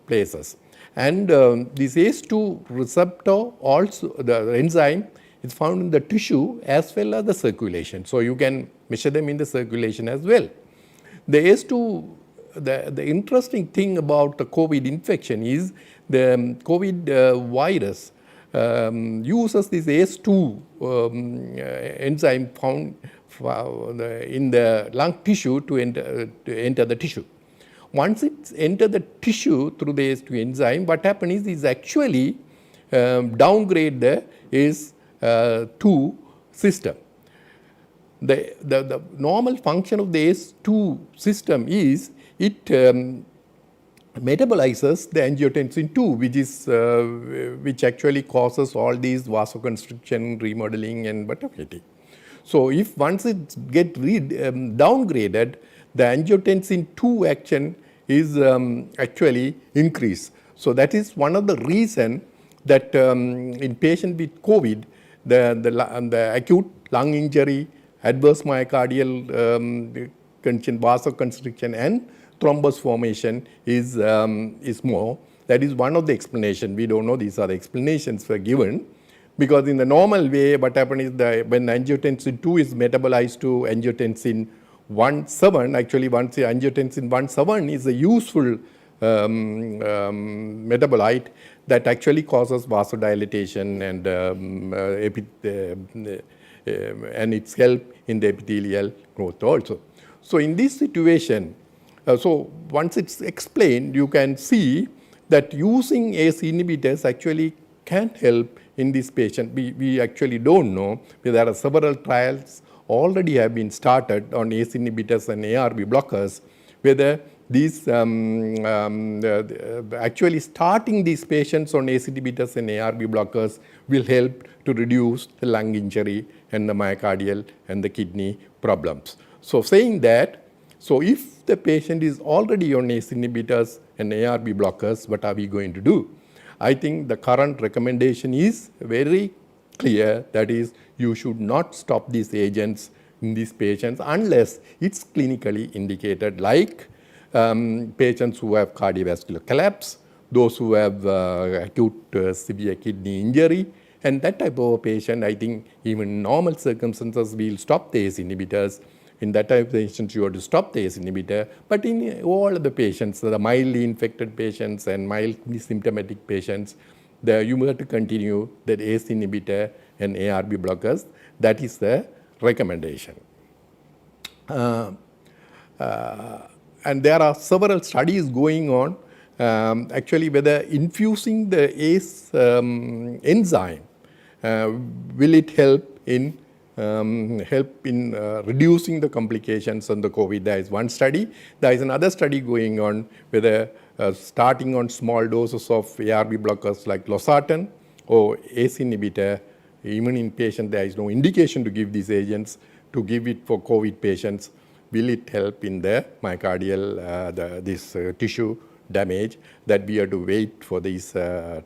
places. And this ACE2 receptor, also the enzyme, is found in the tissue as well as the circulation. So you can measure them in the circulation as well. The ACE2, the interesting thing about the COVID infection is the COVID virus uses this ACE2 enzyme found in the lung tissue to enter the tissue. Once it's entered the tissue through the ACE2 enzyme, what happens is actually downgrade the ACE2 system. The normal function of the ACE2 system is it metabolizes the angiotensin 2, which actually causes all these vasoconstriction, remodeling, and butterfly. So if once it gets downgraded, the angiotensin 2 action is actually increased. So that is one of the reasons that in patients with COVID, the acute lung injury, adverse myocardial condition, vasoconstriction, and thrombus formation is more. That is one of the explanations. We don't know, these are the explanations were given. Because in the normal way, what happens is when angiotensin 2 is metabolized to angiotensin 1,7, actually once the angiotensin 1,7 is a useful metabolite that actually causes vasodilatation and its help in the epithelial growth also. So in this situation, so once it's explained, you can see that using ACE inhibitors actually can help in this patient. We actually don't know, but there are several trials already have been started on ACE inhibitors and ARB blockers, whether these actually starting these patients on ACE inhibitors and ARB blockers will help to reduce the lung injury and the myocardial and the kidney problems. So saying that, so if the patient is already on ACE inhibitors and ARB blockers, what are we going to do? I think the current recommendation is very clear, that is, you should not stop these agents in these patients unless it's clinically indicated, like patients who have cardiovascular collapse, those who have acute severe kidney injury, and that type of a patient, I think even in normal circumstances, we'll stop the ACE inhibitors. In that type of patient, you have to stop the ACE inhibitor. But in all of the patients, the mildly infected patients and mildly symptomatic patients, you have to continue the ACE inhibitor and ARB blockers. That is the recommendation. And there are several studies going on, actually whether infusing the ACE enzyme, will it help in reducing the complications on the COVID. There is one study. There is another study going on whether starting on small doses of ARB blockers like losartan or ACE inhibitor, even in patients there is no indication to give these agents, to give it for COVID patients, will it help in the myocardial, this tissue damage, that we have to wait for these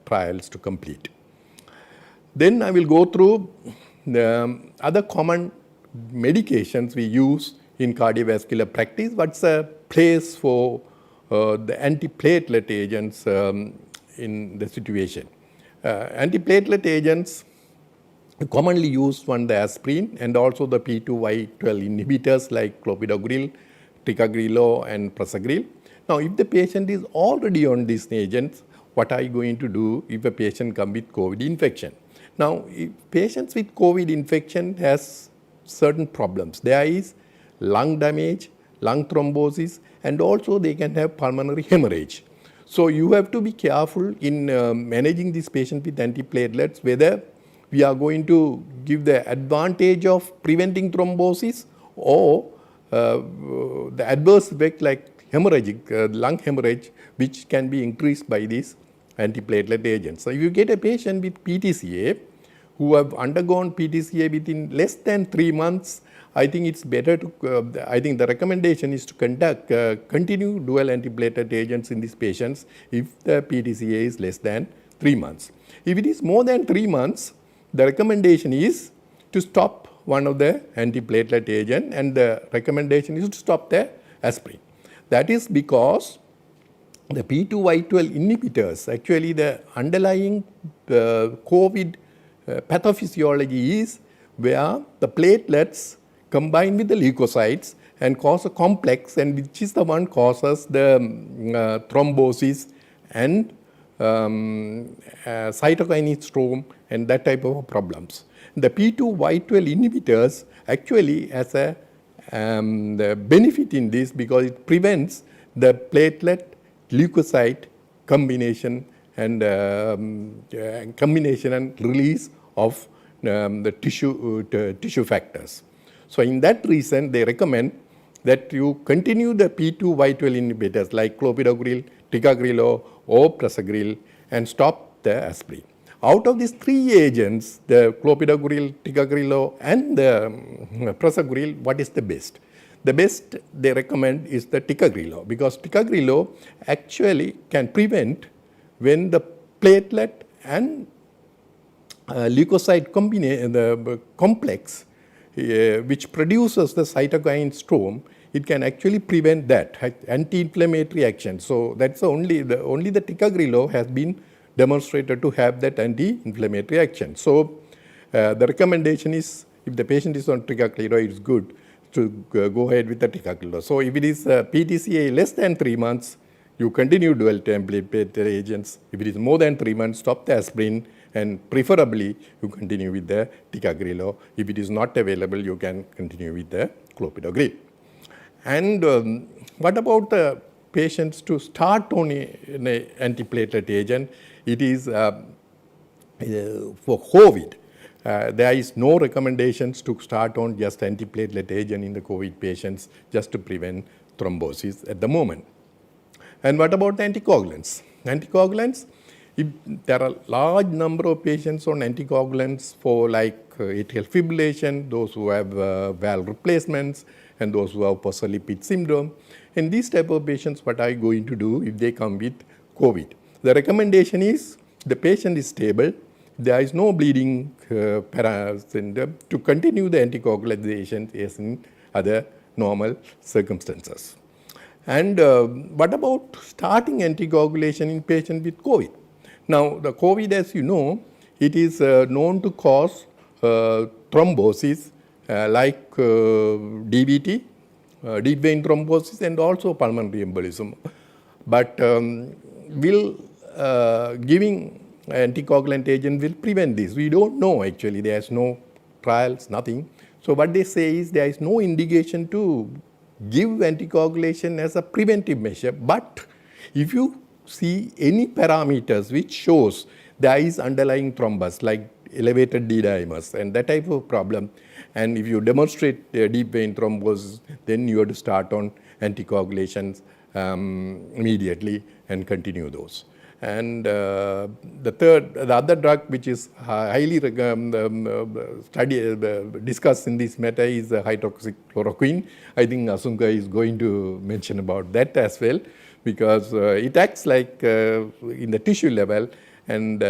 trials to complete. Then I will go through the other common medications we use in cardiovascular practice. What's the place for the antiplatelet agents in the situation? Antiplatelet agents commonly used one, the aspirin, and also the P2Y12 inhibitors like clopidogrel, ticagrelor, and prasugrel. Now, if the patient is already on these agents, what are you going to do if a patient comes with COVID infection? Now, if patients with COVID infection has certain problems. There is lung damage, lung thrombosis, and also they can have pulmonary hemorrhage. So you have to be careful in managing this patient with antiplatelets, whether we are going to give the advantage of preventing thrombosis or the adverse effect like hemorrhagic, lung hemorrhage, which can be increased by these antiplatelet agents. So if you get a patient with PTCA who have undergone PTCA within less than 3 months, I think it's better to, I think the recommendation is to continue dual antiplatelet agents in these patients if the PTCA is less than 3 months. If it is more than 3 months, the recommendation is to stop one of the antiplatelet agent, and the recommendation is to stop the aspirin. That is because the P2Y12 inhibitors, actually the underlying COVID pathophysiology is where the platelets combine with the leukocytes and cause a complex, and which is the one causes the thrombosis and cytokine storm and that type of problems. The P2Y12 inhibitors actually has a the benefit in this because it prevents the platelet leukocyte combination and release of the tissue factors. So in that reason, they recommend that you continue the P2Y12 inhibitors like clopidogrel, ticagrelor, or prasugrel, and stop the aspirin. Out of these 3 agents, the clopidogrel, ticagrelor, and the prasugrel, what is the best? The best they recommend is the ticagrelor, because ticagrelor actually can prevent when the platelet and leukocyte the complex, which produces the cytokine storm, it can actually prevent that anti-inflammatory action. So that's only the ticagrelor has been demonstrated to have that anti-inflammatory action. So the recommendation is, if the patient is on ticagrelor, it's good to go ahead with the ticagrelor. So if it is PTCA less than 3 months, you continue dual template agents. If it is more than 3 months, stop the aspirin, and preferably you continue with the ticagrelor. If it is not available, you can continue with the clopidogrel. And what about the patients to start on an antiplatelet agent? It is for COVID. There is no recommendations to start on just antiplatelet agent in the COVID patients just to prevent thrombosis at the moment. And what about the anticoagulants? Anticoagulants, if there are large number of patients on anticoagulants for like atrial fibrillation, those who have valve replacements, and those who have phospholipid syndrome. In these type of patients, what are you going to do if they come with COVID? The recommendation is the patient is stable, there is no bleeding syndrome, to continue the anticoagulation as in other normal circumstances. And what about starting anticoagulation in patients with COVID? Now, the COVID, as you know, it is known to cause thrombosis like DVT, deep vein thrombosis, and also pulmonary embolism. But will giving anticoagulant agent will prevent this? We don't know actually. There's no trials, nothing. So what they say is there is no indication to give anticoagulation as a preventive measure. But if you see any parameters which shows there is underlying thrombus like elevated D-dimers and that type of problem, and if you demonstrate deep vein thrombosis, then you have to start on anticoagulations immediately and continue those. And the other drug which is highly discussed in this matter is hydroxychloroquine. I think Asunka is going to mention about that as well, because it acts like in the tissue level, and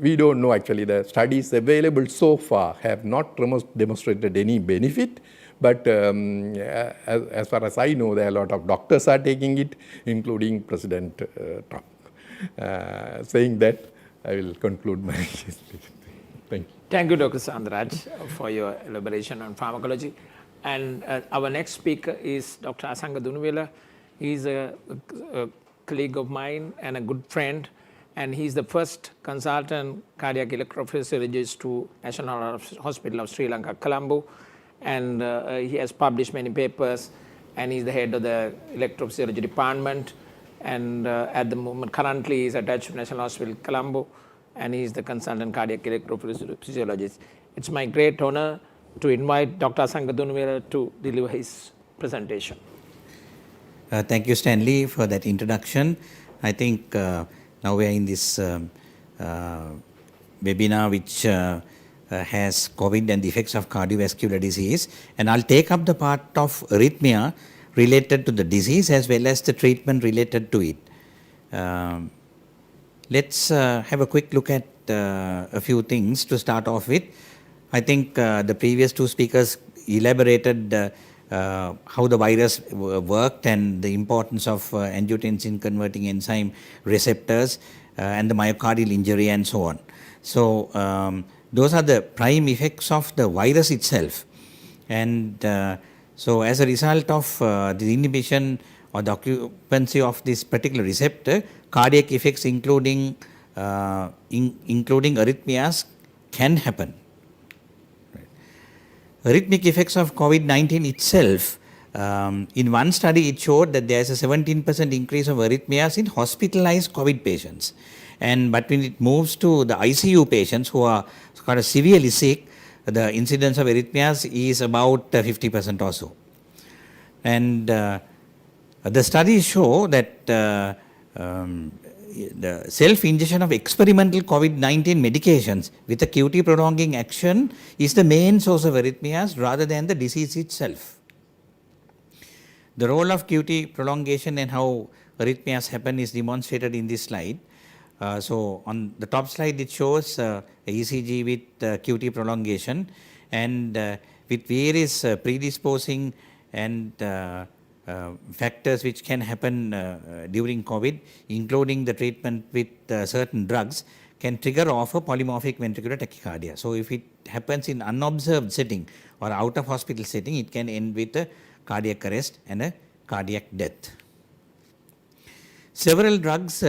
we don't know actually. The studies available so far have not demonstrated any benefit. But as far as I know, there are a lot of doctors are taking it, including President Trump. Saying that, I will conclude my speech. Thank you. Thank you, Dr. Sandraj, for your elaboration on pharmacology. And our next speaker is Dr. Asanga Dunuvela. He's a colleague of mine and a good friend, and he's the first consultant cardiac electrophysiologist to National Hospital of Sri Lanka, Colombo. And he has published many papers, and he's the head of the electrophysiology department. And at the moment, currently, he's attached to National Hospital, Colombo, and he's the consultant cardiac electrophysiologist. It's my great honor to invite Dr. Asanga Dunuvela to deliver his presentation. Thank you, Stanley, for that introduction. I think now we are in this webinar which has COVID and the effects of cardiovascular disease, and I'll take up the part of arrhythmia related to the disease as well as the treatment related to it. Let's have a quick look at a few things to start off with. I think the previous two speakers elaborated how the virus worked and the importance of angiotensin converting enzyme receptors and the myocardial injury and so on. So those are the prime effects of the virus itself. And so as a result of the inhibition or the occupancy of this particular receptor, cardiac effects including arrhythmias can happen. Arrhythmic effects of COVID-19 itself, in one study it showed that there is a 17% increase of arrhythmias in hospitalized COVID patients. But when it moves to the ICU patients who are kind of severely sick, the incidence of arrhythmias is about 50% or so. And the studies show that the self-injection of experimental COVID-19 medications with a QT prolonging action is the main source of arrhythmias rather than the disease itself. The role of QT prolongation and how arrhythmias happen is demonstrated in this slide. So on the top slide it shows ECG with QT prolongation, and with various predisposing and factors which can happen during COVID, including the treatment with certain drugs, can trigger off a polymorphic ventricular tachycardia. So if it happens in unobserved setting or out of hospital setting, it can end with a cardiac arrest and a cardiac death. Several drugs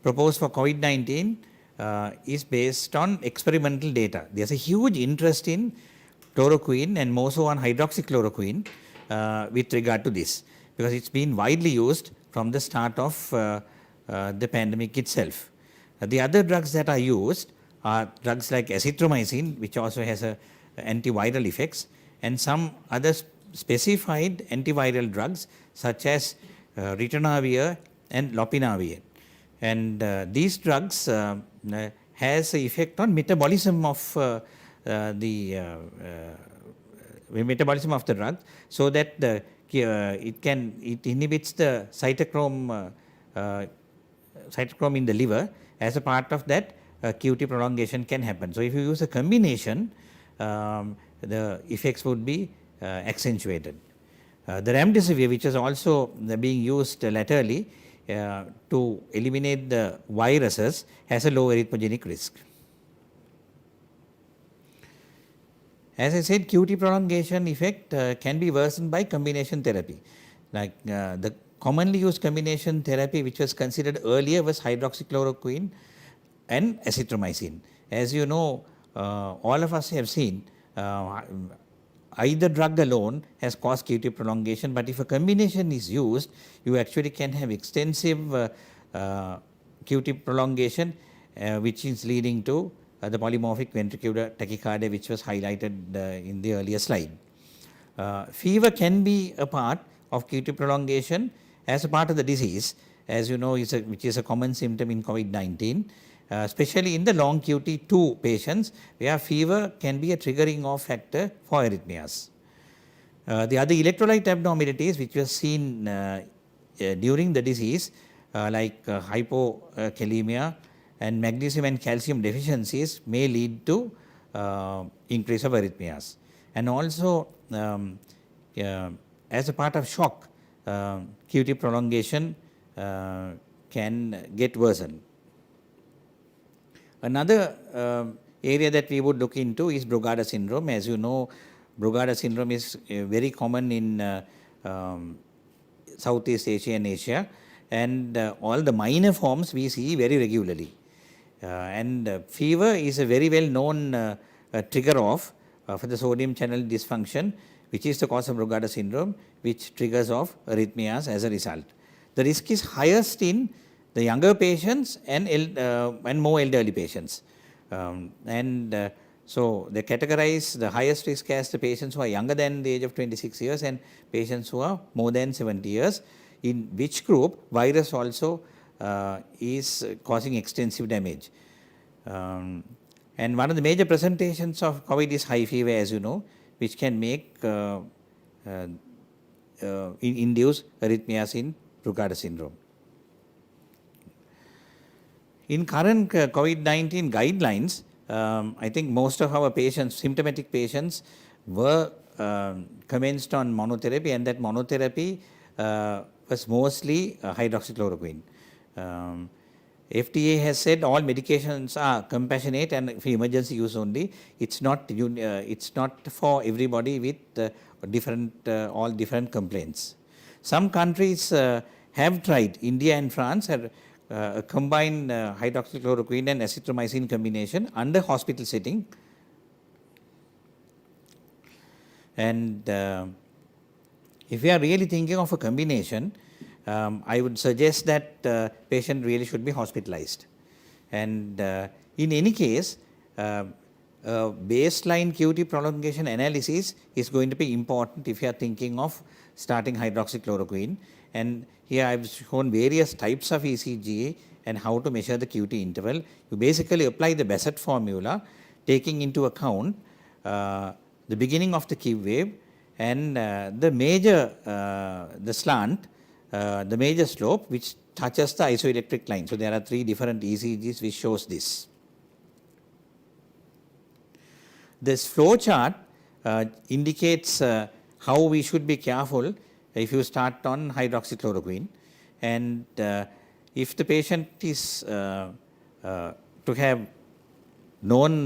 proposed for COVID-19 is based on experimental data. There's a huge interest in chloroquine and more so on hydroxychloroquine with regard to this, because it's been widely used from the start of the pandemic itself. The other drugs that are used are drugs like azithromycin, which also has antiviral effects, and some other specified antiviral drugs such as ritonavir and lopinavir. And these drugs has an effect on metabolism of metabolism of the drug, so that it inhibits the cytochrome in the liver. As a part of that, QT prolongation can happen. So if you use a combination, the effects would be accentuated. The remdesivir, which is also being used laterally to eliminate the viruses, has a low arrhythmogenic risk. As I said, QT prolongation effect can be worsened by combination therapy. Like the commonly used combination therapy which was considered earlier was hydroxychloroquine and azithromycin. As you know, all of us have seen either drug alone has caused QT prolongation, but if a combination is used, you actually can have extensive QT prolongation, which is leading to the polymorphic ventricular tachycardia, which was highlighted in the earlier slide. Fever can be a part of QT prolongation as a part of the disease, as you know, which is a common symptom in COVID-19, especially in the long QT2 patients, where fever can be a triggering off factor for arrhythmias. The other electrolyte abnormalities which were seen during the disease, like hypokalemia and magnesium and calcium deficiencies, may lead to increase of arrhythmias. And also, as a part of shock, QT prolongation can get worsened. Another area that we would look into is Brugada syndrome. As you know, Brugada syndrome is very common in Southeast Asia and Asia, and all the minor forms we see very regularly. Fever is a very well known trigger off for the sodium channel dysfunction, which is the cause of Brugada syndrome, which triggers off arrhythmias as a result. The risk is highest in the younger patients and more elderly patients. So they categorize the highest risk as the patients who are younger than the age of 26 years and patients who are more than 70 years, in which group virus also is causing extensive damage. And one of the major presentations of COVID is high fever, as you know, which can make induce arrhythmias in Brugada syndrome. In current COVID-19 guidelines, I think most of our patients, symptomatic patients, were commenced on monotherapy, and that monotherapy was mostly hydroxychloroquine. FDA has said all medications are compassionate and for emergency use only. It's not for everybody with all different complaints. Some countries have tried. India and France have combined hydroxychloroquine and azithromycin combination under hospital setting. And if we are really thinking of a combination, I would suggest that patient really should be hospitalized. And in any case, baseline QT prolongation analysis is going to be important if you are thinking of starting hydroxychloroquine. And here I have shown various types of ECG and how to measure the QT interval. You basically apply the Bassett formula, taking into account the beginning of the Q wave and the slant, the major slope which touches the isoelectric line. So there are 3 different ECGs which shows this. This flow chart indicates how we should be careful if you start on hydroxychloroquine, and if the patient is to have known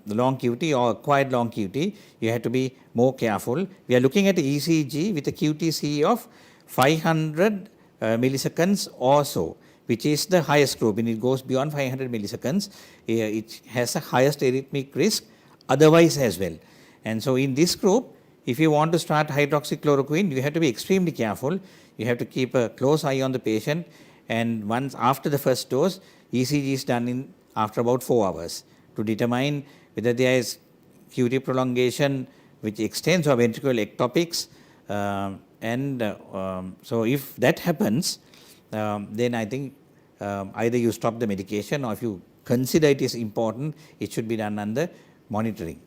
long QT or acquired long QT, you have to be more careful. We are looking at ECG with a QTC of 500 milliseconds or so. which is the highest group. When it goes beyond 500 milliseconds, it has the highest arrhythmic risk otherwise as well. And so in this group, if you want to start hydroxychloroquine, you have to be extremely careful. You have to keep a close eye on the patient, and once after the first dose, ECG is done after about 4 hours to determine whether there is QT prolongation which extends or ventricular ectopics. So if that happens, then I think either you stop the medication, or if you consider it is important, it should be done under monitoring.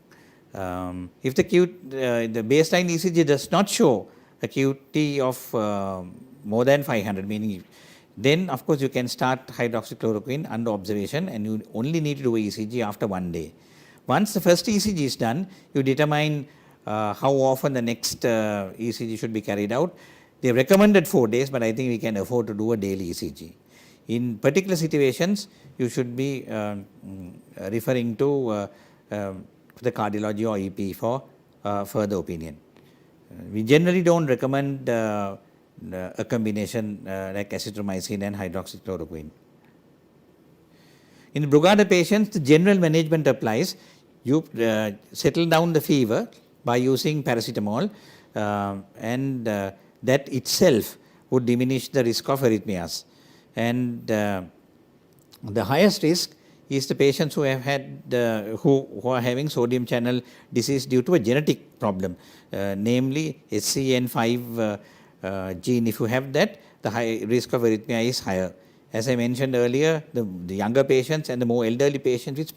If the baseline ECG does not show a QT of more than 500, meaning then of course you can start hydroxychloroquine under observation, and you only need to do ECG after 1 day. Once the first ECG is done, you determine how often the next ECG should be carried out. They recommended 4 days, but I think we can afford to do a daily ECG. In particular situations, you should be referring to the cardiology or EP for further opinion. We generally don't recommend a combination like azithromycin and hydroxychloroquine. In Brugada patients, the general management applies. You settle down the fever by using paracetamol, and that itself would diminish the risk of arrhythmias. And the highest risk is the patients who have had who are having sodium channel disease due to a genetic problem, namely SCN5 gene. If you have that, the high risk of arrhythmia is higher. As I mentioned earlier, the younger patients and the more elderly patients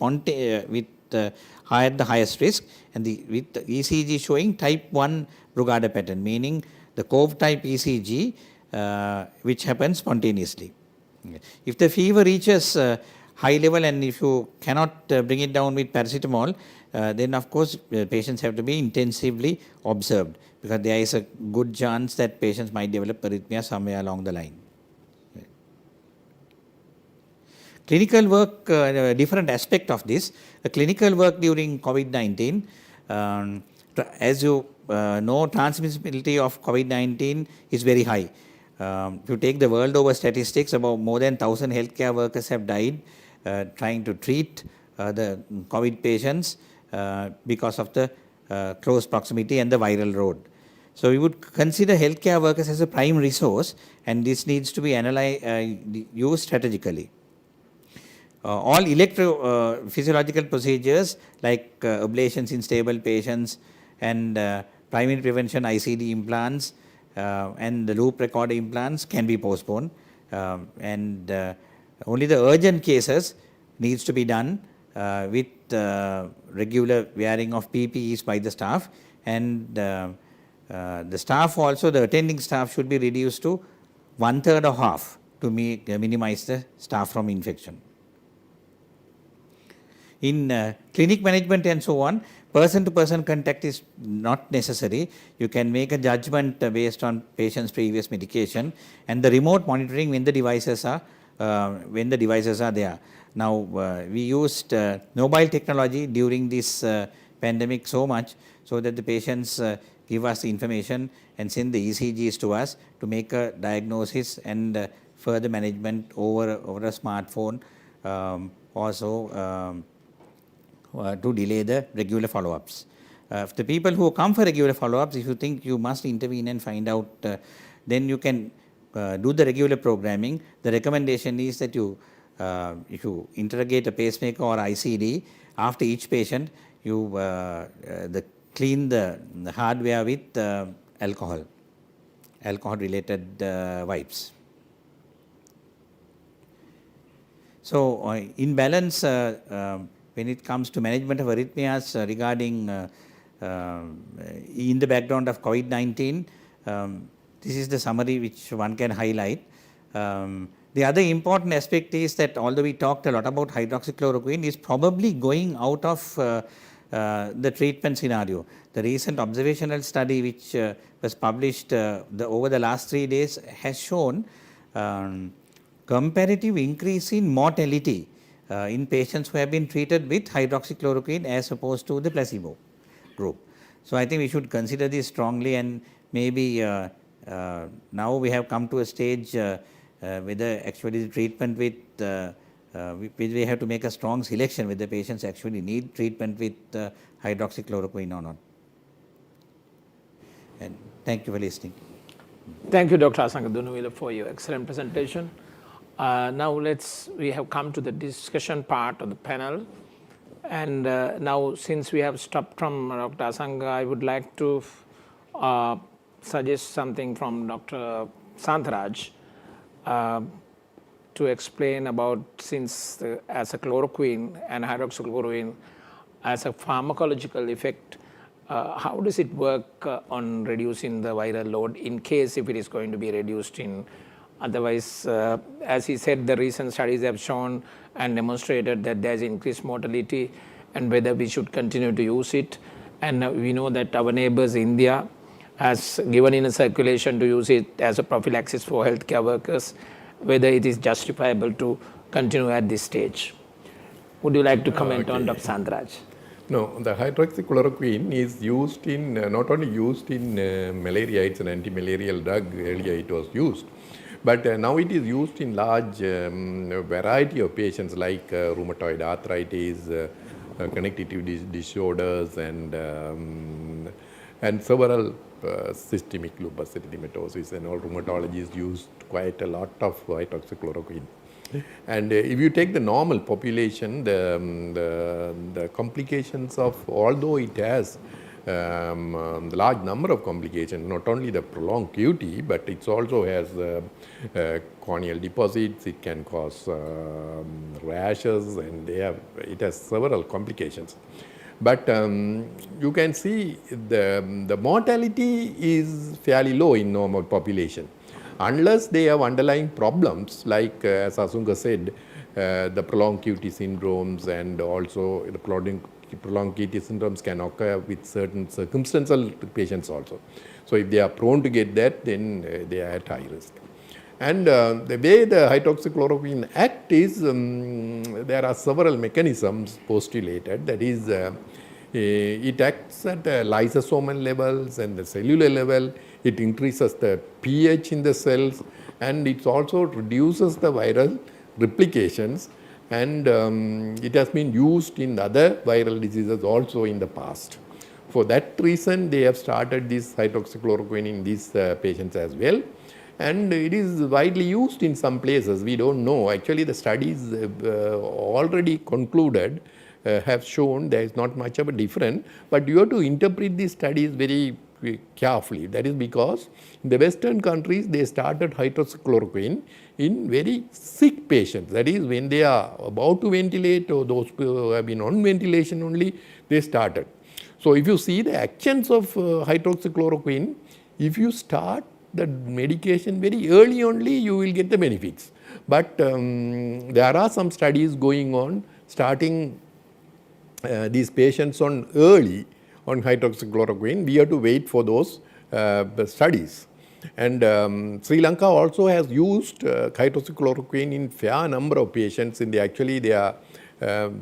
had the highest risk, and with the ECG showing type 1 Brugada pattern, meaning the Cove type ECG which happens spontaneously. If the fever reaches high level, and if you cannot bring it down with paracetamol, then of course patients have to be intensively observed, because there is a good chance that patients might develop arrhythmia somewhere along the line. Clinical work, different aspect of this. Clinical work during COVID-19, as you know, transmissibility of COVID-19 is very high. If you take the world over statistics, about more than 1,000 healthcare workers have died trying to treat the COVID patients because of the close proximity and the viral load. So we would consider healthcare workers as a prime resource, and this needs to be used strategically. All electrophysiological procedures like ablations in stable patients and primary prevention ICD implants and the loop recorder implants can be postponed, and only the urgent cases needs to be done with regular wearing of PPEs by the staff, and the staff also, the attending staff should be reduced to 1/3 or half to minimize the staff from infection. In clinic management and so on, person-to-person contact is not necessary. You can make a judgment based on patient's previous medication, and the remote monitoring when the devices are there. Now we used mobile technology during this pandemic so much, so that the patients give us the information and send the ECGs to us to make a diagnosis and further management over a smartphone. Also. To delay the regular follow-ups. The people who come for regular follow-ups, if you think you must intervene and find out, then you can do the regular programming. The recommendation is that if you interrogate a pacemaker or ICD, after each patient, you clean the hardware with alcohol-related wipes. So in balance, when it comes to management of arrhythmias regarding in the background of COVID-19, this is the summary which one can highlight. The other important aspect is that although we talked a lot about hydroxychloroquine, is probably going out of the treatment scenario. The recent observational study which was published over the last 3 days has shown comparative increase in mortality in patients who have been treated with hydroxychloroquine as opposed to the placebo group. So I think we should consider this strongly, and maybe now we have come to a stage whether actually the treatment with, we have to make a strong selection whether patients actually need treatment with hydroxychloroquine or not. And thank you for listening. Thank you, Dr. Asanka Dunuvila, for your excellent presentation. Now we have come to the discussion part of the panel. And now since we have stopped from Dr. Asanka, I would like to suggest something from Dr. Santharaj to explain about, since as a chloroquine and hydroxychloroquine as a pharmacological effect, how does it work on reducing the viral load in case if it is going to be reduced in otherwise, as he said, the recent studies have shown and demonstrated that there is increased mortality and whether we should continue to use it. And we know that our neighbors India has given in a circulation to use it as a prophylaxis for healthcare workers, whether it is justifiable to continue at this stage. Would you like to comment on Dr. Santharaj? No, the hydroxychloroquine is used in, not only used in malaria, it's an anti-malarial drug, earlier it was used, but now it is used in large variety of patients like rheumatoid arthritis, connective disorders and several systemic lupus erythematosus, and all rheumatologists used quite a lot of hydroxychloroquine. And if you take the normal population, the complications of, although it has large number of complications, not only the prolonged QT, but it also has corneal deposits, it can cause rashes, and it has several complications. But you can see the mortality is fairly low in normal population. Unless they have underlying problems like, as Asanka said, the prolonged QT syndromes, and also the prolonged QT syndromes can occur with certain circumstantial patients also. So if they are prone to get that, then they are at high risk. And the way the hydroxychloroquine act is, there are several mechanisms postulated. That is, it acts at lysosomal levels and the cellular level. It increases the pH in the cells, and it also reduces the viral replications, and it has been used in other viral diseases also in the past. For that reason, they have started this hydroxychloroquine in these patients as well, and it is widely used in some places. We don't know. Actually, the studies already concluded have shown there is not much of a difference, but you have to interpret these studies very carefully. That is because in the Western countries, they started hydroxychloroquine in very sick patients. That is, when they are about to ventilate, or those who have been on ventilation only, they started. So if you see the actions of hydroxychloroquine, if you start the medication very early only, you will get the benefits. But there are some studies going on, starting these patients on early on hydroxychloroquine. We have to wait for those studies. And Sri Lanka also has used hydroxychloroquine in fair number of patients. In their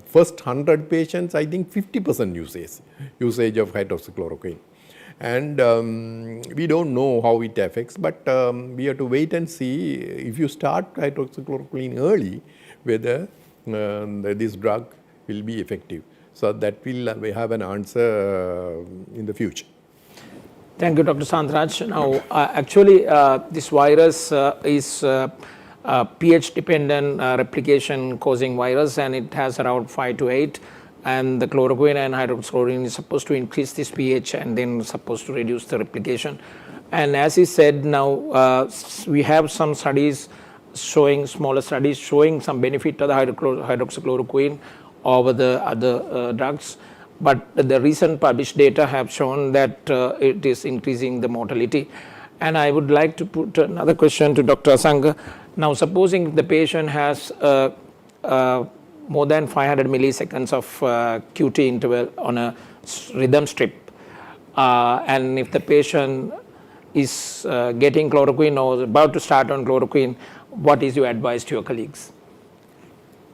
first 100 patients, I think 50% usage of hydroxychloroquine. And we don't know how it affects, but we have to wait and see if you start hydroxychloroquine early, whether this drug will be effective. So that we have an answer in the future. Thank you, Dr. Santharaj. Now, actually, this virus is pH-dependent replication-causing virus, and it has around 5 to 8. And the chloroquine and hydroxychloroquine is supposed to increase this pH and then supposed to reduce the replication. And as he said, now we have some studies showing, smaller studies showing some benefit to the hydroxychloroquine over the other drugs. But the recent published data have shown that it is increasing the mortality. And I would like to put another question to Dr. Asanka. Now, supposing the patient has more than 500 milliseconds of QT interval on a rhythm strip, and if the patient is getting chloroquine or about to start on chloroquine, what is your advice to your colleagues?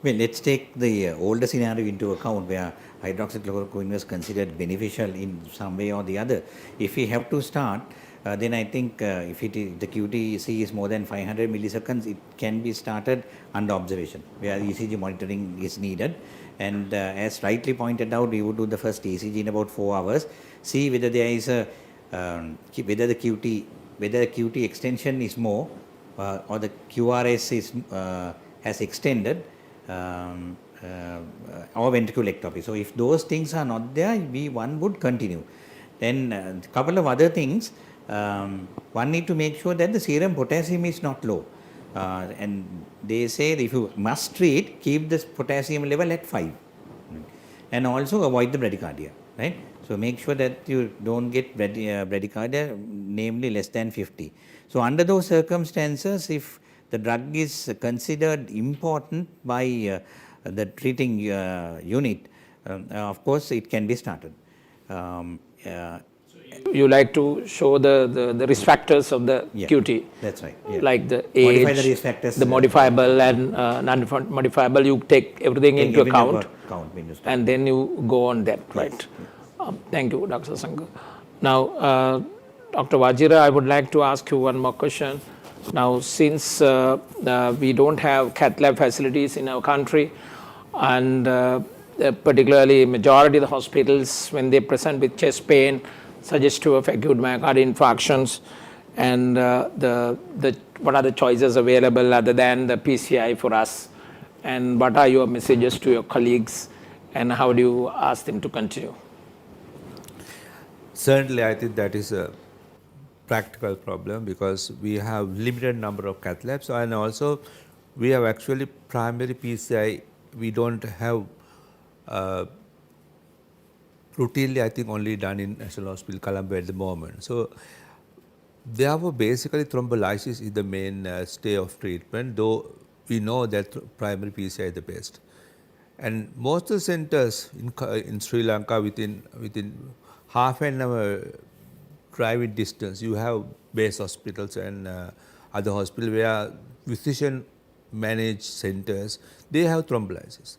Well, let's take the older scenario into account, where hydroxychloroquine was considered beneficial in some way or the other. If we have to start, then I think if the QTC is more than 500 milliseconds, it can be started under observation, where ECG monitoring is needed. And as rightly pointed out, we would do the first ECG in about 4 hours, see whether there is a whether the QT extension is more or the QRS is has extended or ventricular ectopy. So if those things are not there, one would continue. Then a couple of other things. One need to make sure that the serum potassium is not low. And they say that if you must treat, keep the potassium level at 5. And also avoid the bradycardia, right? So make sure that you don't get bradycardia, namely less than 50. So under those circumstances, if the drug is considered important by the treating unit, of course it can be started. You like to show the risk factors of the Yeah, QT. that's right. Yeah. Like the Modify age, the risk factors, the modifiable and non-modifiable, you take everything into account when you start. and then you go on that, right? Thank you, Dr. Sankar. Now, Dr. Vajira, I would like to ask you one more question. Now, since we don't have cath lab facilities in our country, and particularly majority of the hospitals, when they present with chest pain, suggestive of acute myocardial infarctions, and what are the choices available other than the PCI for us, and what are your messages to your colleagues, and how do you ask them to continue? Certainly, I think that is a practical problem because we have limited number of cath labs, and also we have actually primary PCI. We don't have routinely, I think, only done in National Hospital Colombo at the moment. So therefore, basically thrombolysis is the mainstay of treatment, though we know that primary PCI is the best. And most of the centers in Sri Lanka within half an hour driving distance, you have base hospitals and other hospitals where physician managed centers, they have thrombolysis.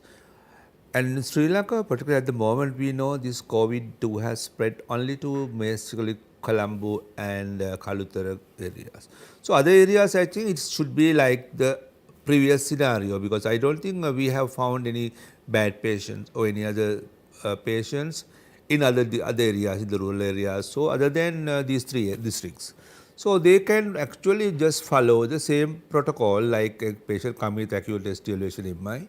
And in Sri Lanka, particularly at the moment, we know this COVID-2 has spread only to basically Colombo and Kalutara areas. So other areas, I think it should be like the previous scenario, because I don't think we have found any bad patients or any other patients in other areas, in the rural areas. So other than these 3 districts. So they can actually just follow the same protocol like a patient coming with acute ST elevation MI.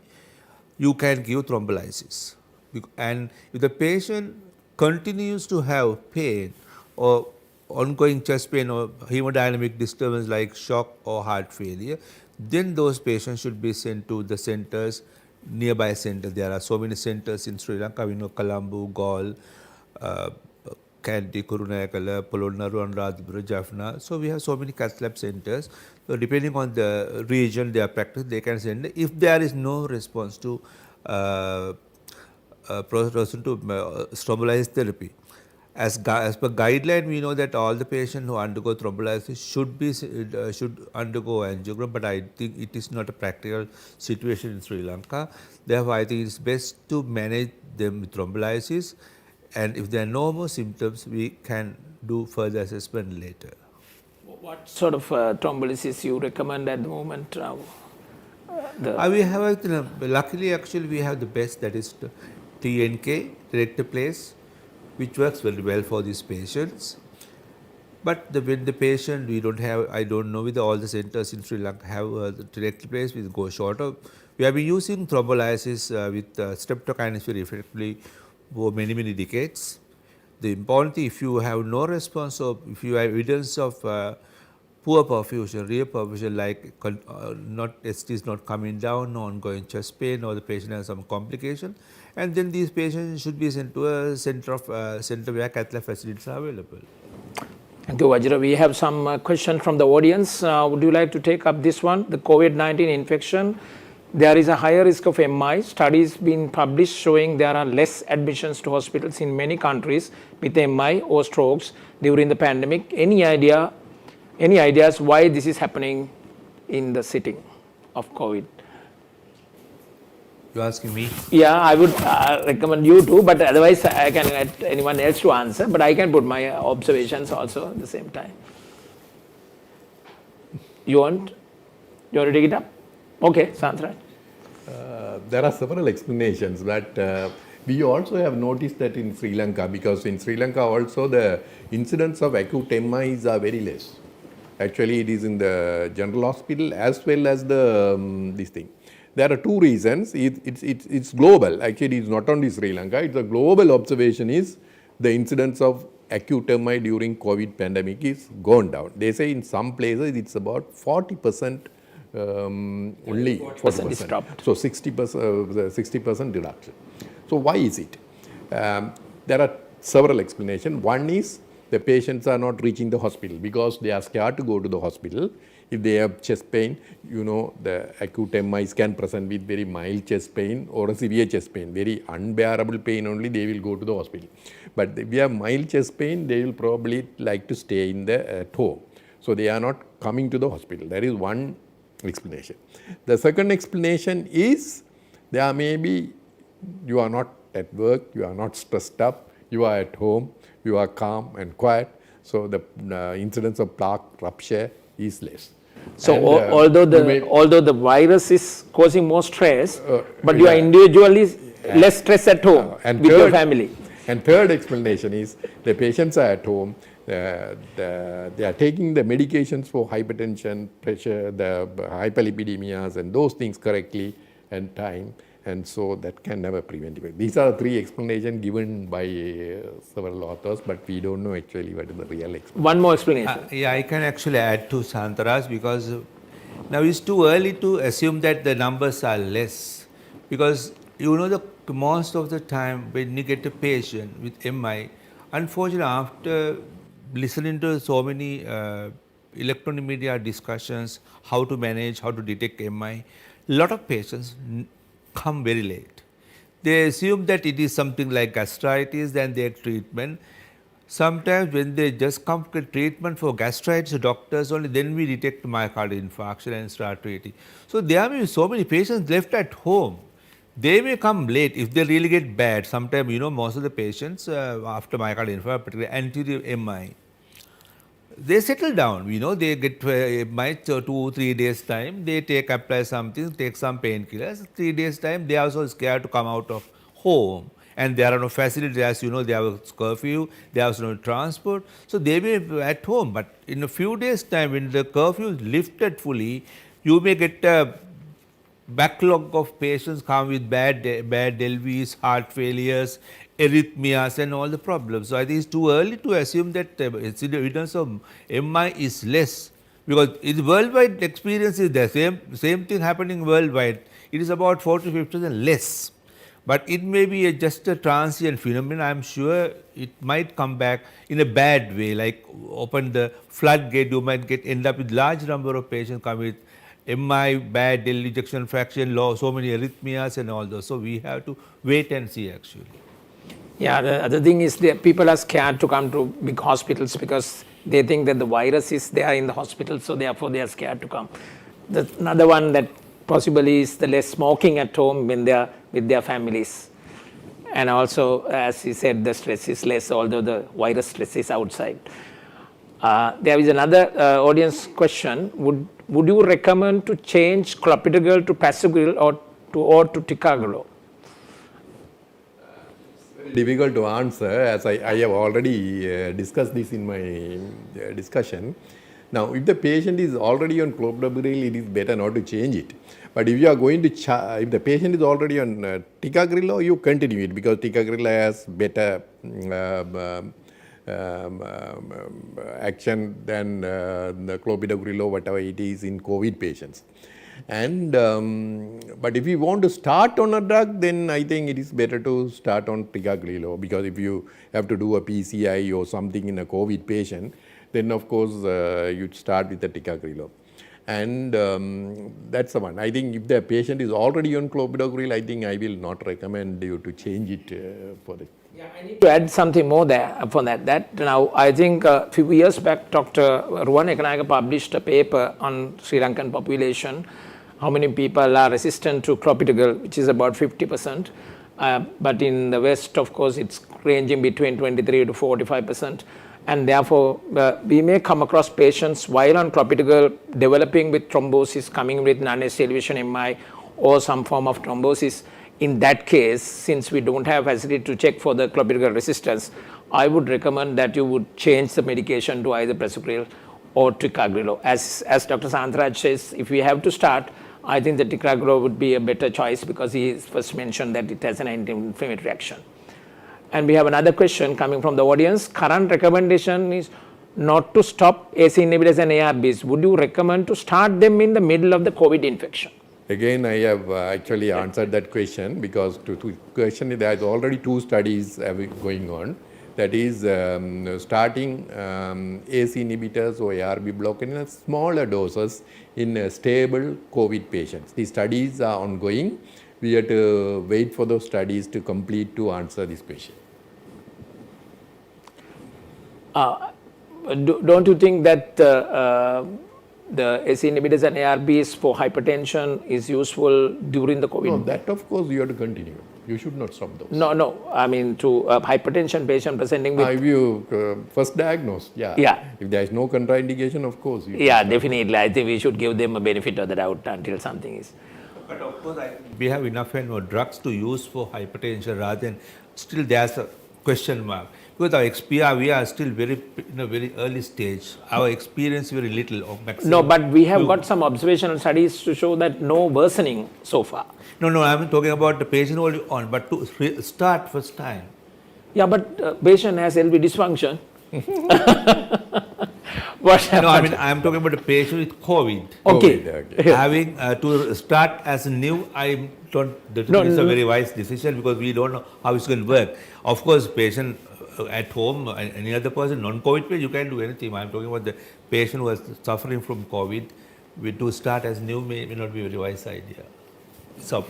You can give thrombolysis. And if the patient continues to have pain or ongoing chest pain or hemodynamic disturbance like shock or heart failure, then those patients should be sent to the centers, nearby centers. There are so many centers in Sri Lanka. We know Colombo, Galle, Kandy, Kurunegala, Polonnaru, Anuradhapura, Jaffna. So we have so many cath lab centers. So depending on the region they are practicing, they can send. If there is no response to thrombolysis therapy, as per guideline, we know that all the patients who undergo thrombolysis should undergo angiogram, but I think it is not a practical situation in Sri Lanka. Therefore, I think it's best to manage them with thrombolysis, and if there are no more symptoms, we can do further assessment later. What sort of thrombolysis you recommend at the moment? We have, luckily, actually, we have the best, that is TNK, Tenecteplase, which works very well for these patients. But when the patient, we don't have, I don't know whether all the centers in Sri Lanka have the Tenecteplase, we go shorter. We have been using thrombolysis with streptokinase effectively for many, many decades. The important thing, if you have no response or if you have evidence of poor perfusion, real perfusion, like ST is not coming down, no ongoing chest pain, or the patient has some complication, and then these patients should be sent to a center where cath lab facilities are available. Thank you, Vajra. We have some questions from the audience. Would you like to take up this one? The COVID-19 infection, there is a higher risk of MI. Studies being published showing there are less admissions to hospitals in many countries with MI or strokes during the pandemic. Any ideas why this is happening in the setting of COVID? You're asking me? Yeah, I would recommend you to, but otherwise I can get anyone else to answer, but I can put my observations also at the same time. You want? You want to take it up? Okay, Santra. There are several explanations, but we also have noticed that in Sri Lanka, because in Sri Lanka also the incidence of acute MIs are very less. Actually, it is in the general hospital as well as the this thing. There are two reasons. It's global. Actually, it's not only Sri Lanka. It's a global observation is the incidence of acute MI during COVID pandemic is gone down. They say in some places it's about 40%. Only 40% is dropped. So 60% reduction. So why is it? There are several explanations. One is the patients are not reaching the hospital because they are scared to go to the hospital. If they have chest pain, you know, the acute MIs can present with very mild chest pain or a severe chest pain. Very unbearable pain only, they will go to the hospital. But if you have mild chest pain, they will probably like to stay in the at home. So they are not coming to the hospital. That is one explanation. The second explanation is there may be you are not at work, you are not stressed up, you are at home, you are calm and quiet, so the incidence of plaque rupture is less. So And, although the virus is causing more stress, but you are individually less stress at home and with your family. And third explanation is the patients are at home, they are taking the medications for hypertension, pressure, the hyperlipidemias and those things correctly and time, and so that can have a preventive effect. These are three explanations given by several authors, but we don't know actually what is the real explanation. One more explanation. Yeah, I can actually add to Santaras because now it's too early to assume that the numbers are less, because you know the most of the time when you get a patient with MI, unfortunately after listening to so many electronic media discussions, how to manage, how to detect MI, a lot of patients come very late. They assume that it is something like gastritis, then they get treatment. Sometimes when they just come to treatment for gastritis, doctors only, then we detect myocardial infarction and start treating. So there may be so many patients left at home. They may come late if they really get bad. Sometimes, you know, most of the patients after myocardial infarction, particularly anterior MI, they settle down, you know, they get MI 2-3 days time, they apply something, take some painkillers, 3 days time, they are also scared to come out of home. And there are no facilities, as you know, they have a curfew, there is no transport, so they may be at home. But in a few days time, when the curfew is lifted fully, you may get a backlog of patients come with bad LVs, heart failures, arrhythmias and all the problems. So I think it's too early to assume that the evidence of MI is less, because it's worldwide experience is the same thing happening worldwide. It is about 40-50% less. But it may be just a transient phenomenon. I'm sure it might come back in a bad way, like open the floodgate, you might end up with large number of patients come with MI, bad ejection fraction, low, so many arrhythmias and all those. So we have to wait and see actually. Yeah, the other thing is that people are scared to come to big hospitals because they think that the virus is there in the hospital, so therefore they are scared to come. Another one that possibly is the less smoking at home when they are with their families. And also, as he said, the stress is less, although the virus stress is outside. There is another audience question. Would you recommend to change clopidogrel to prasugrel or to ticagrelor? Difficult to answer, as I have already discussed this in my discussion. Now, if the patient is already on clopidogrel, it is better not to change it. But if you are going to, if the patient is already on ticagrelor, you continue it because ticagrelor has better action than the clopidogrel or whatever it is in COVID patients. And but if you want to start on a drug, then I think it is better to start on ticagrelor, because if you have to do a PCI or something in a COVID patient, then of course you start with the ticagrelor. And that's the one. I think if the patient is already on clopidogrel, I think I will not recommend you to change it for the. Yeah, I need to add something more there for that. Now, I think a few years back, Dr. Ruwan Ekanayake published a paper on Sri Lankan population how many people are resistant to clopidogrel, which is about 50%. But in the West, of course, it's ranging between 23 to 45%. And therefore, we may come across patients while on clopidogrel developing with thrombosis, coming with non-ST elevation MI or some form of thrombosis. In that case, since we don't have facility to check for the clopidogrel resistance, I would recommend that you would change the medication to either prasugrel or ticagrelor. As Dr. Santharaj says, if we have to start, I think the ticagrelor would be a better choice because he first mentioned that it has an anti-inflammatory action. And we have another question coming from the audience. Current recommendation is not to stop ACE inhibitors and ARBs. Would you recommend to start them in the middle of the COVID infection? Again, I have actually answered that question because to question, there is already 2 studies going on. That is starting ACE inhibitors or ARB blocker in smaller doses in stable COVID patients. The studies are ongoing. We have to wait for those studies to complete to answer this question. Don't you think that the ACE inhibitors and ARBs for hypertension is useful during the COVID? No, that of course you have to continue. You should not stop those. No. I mean to a hypertension patient presenting with. If you first diagnose, Yeah. If there is no contraindication, of course. You Yeah, definitely. I think we should give them a benefit of the doubt until something is. But of course, we have enough and more drugs to use for hypertension rather than still there's a question mark. Because our XPR, we are still very in a very early stage. Our experience very little of maximum. No, but we have got some observational studies to show that no worsening so far. No, I'm talking about the patient already on, but to start first time. Yeah, but patient has LV dysfunction. What happened? No, I mean, I'm talking about a patient with COVID. Okay. COVID, Having to start as a new, I don't, that No, is a no. very wise decision because we don't know how it's going to work. Of course, patient at home, any other person, non-COVID patient, you can't do anything. I'm talking about the patient who was suffering from COVID. We do start as new may not be a very wise idea. So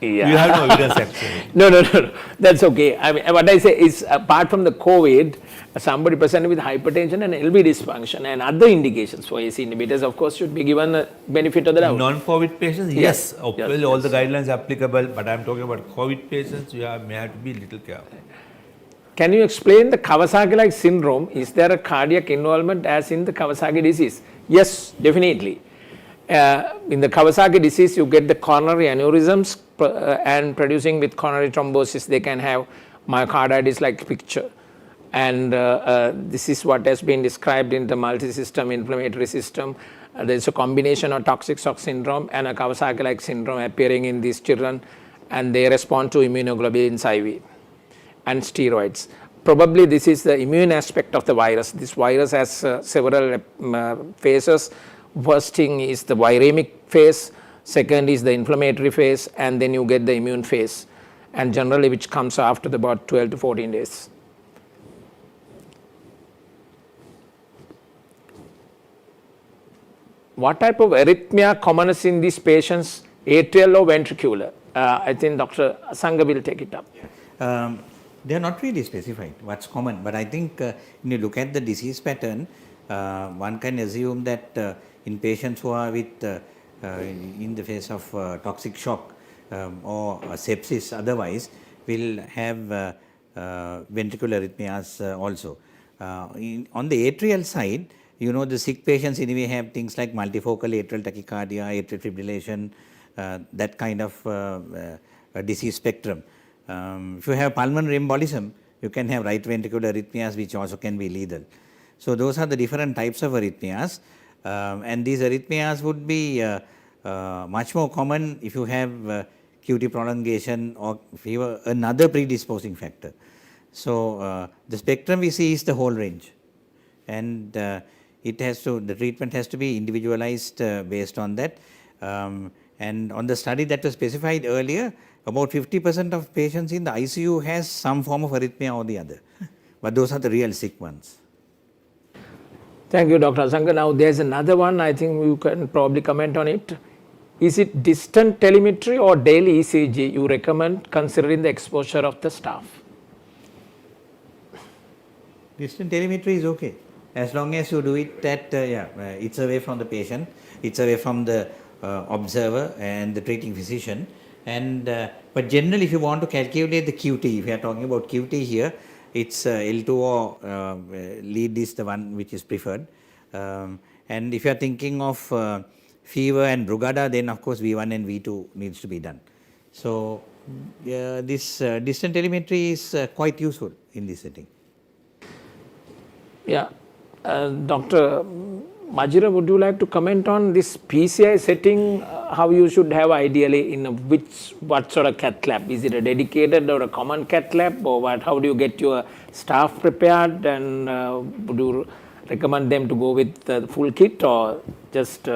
Yeah. you have no evidence actually. No. That's okay. I mean, what I say is apart from the COVID, somebody presented with hypertension and LV dysfunction and other indications for ACE inhibitors, of course, should be given a benefit of the doubt. Non-COVID patients, Yes. yes, obviously all the guidelines are applicable, but I'm talking about COVID patients, may have to be a little careful. Can you explain the Kawasaki-like syndrome? Is there a cardiac involvement as in the Kawasaki disease? Yes, definitely. In the Kawasaki disease, you get the coronary aneurysms and producing with coronary thrombosis, they can have myocarditis-like picture. And this is what has been described in the multi-system inflammatory system. There's a combination of toxic shock syndrome and a Kawasaki-like syndrome appearing in these children, and they respond to immunoglobulins IV and steroids. Probably this is the immune aspect of the virus. This virus has several phases. First thing is the viremic phase, second is the inflammatory phase, and then you get the immune phase, and generally which comes after about 12 to 14 days. What type of arrhythmia commonest in these patients, atrial or ventricular? I think Dr. Sangha will take it up. They are not really specified what's common, but I think when you look at the disease pattern, one can assume that in patients who are with in the face of toxic shock or sepsis otherwise will have ventricular arrhythmias also. On the atrial side, you know, the sick patients anyway have things like multifocal atrial tachycardia, atrial fibrillation, that kind of disease spectrum. If you have pulmonary embolism, you can have right ventricular arrhythmias which also can be lethal. So those are the different types of arrhythmias, and these arrhythmias would be much more common if you have QT prolongation or fever, another predisposing factor. So the spectrum we see is the whole range, and the treatment has to be individualized based on that. And on the study that was specified earlier, about 50% of patients in the ICU has some form of arrhythmia or the other, but those are the real sick ones. Thank you, Dr. Asanka. Now there's another one, I think you can probably comment on it. Is it distant telemetry or daily ECG you recommend considering the exposure of the staff? Distant telemetry is okay, as long as you do it at, it's away from the patient, it's away from the observer and the treating physician. And but generally, if you want to calculate the QT, if we are talking about QT here, it's L2O lead is the one which is preferred. And if you are thinking of fever and Brugada, then of course V1 and V2 needs to be done. So this distant telemetry is quite useful in this setting. Yeah. Dr. Majira, would you like to comment on this PCI setting, how you should have ideally in what sort of cath lab? Is it a dedicated or a common cath lab, or what? How do you get your staff prepared, and would you recommend them to go with the full kit, or just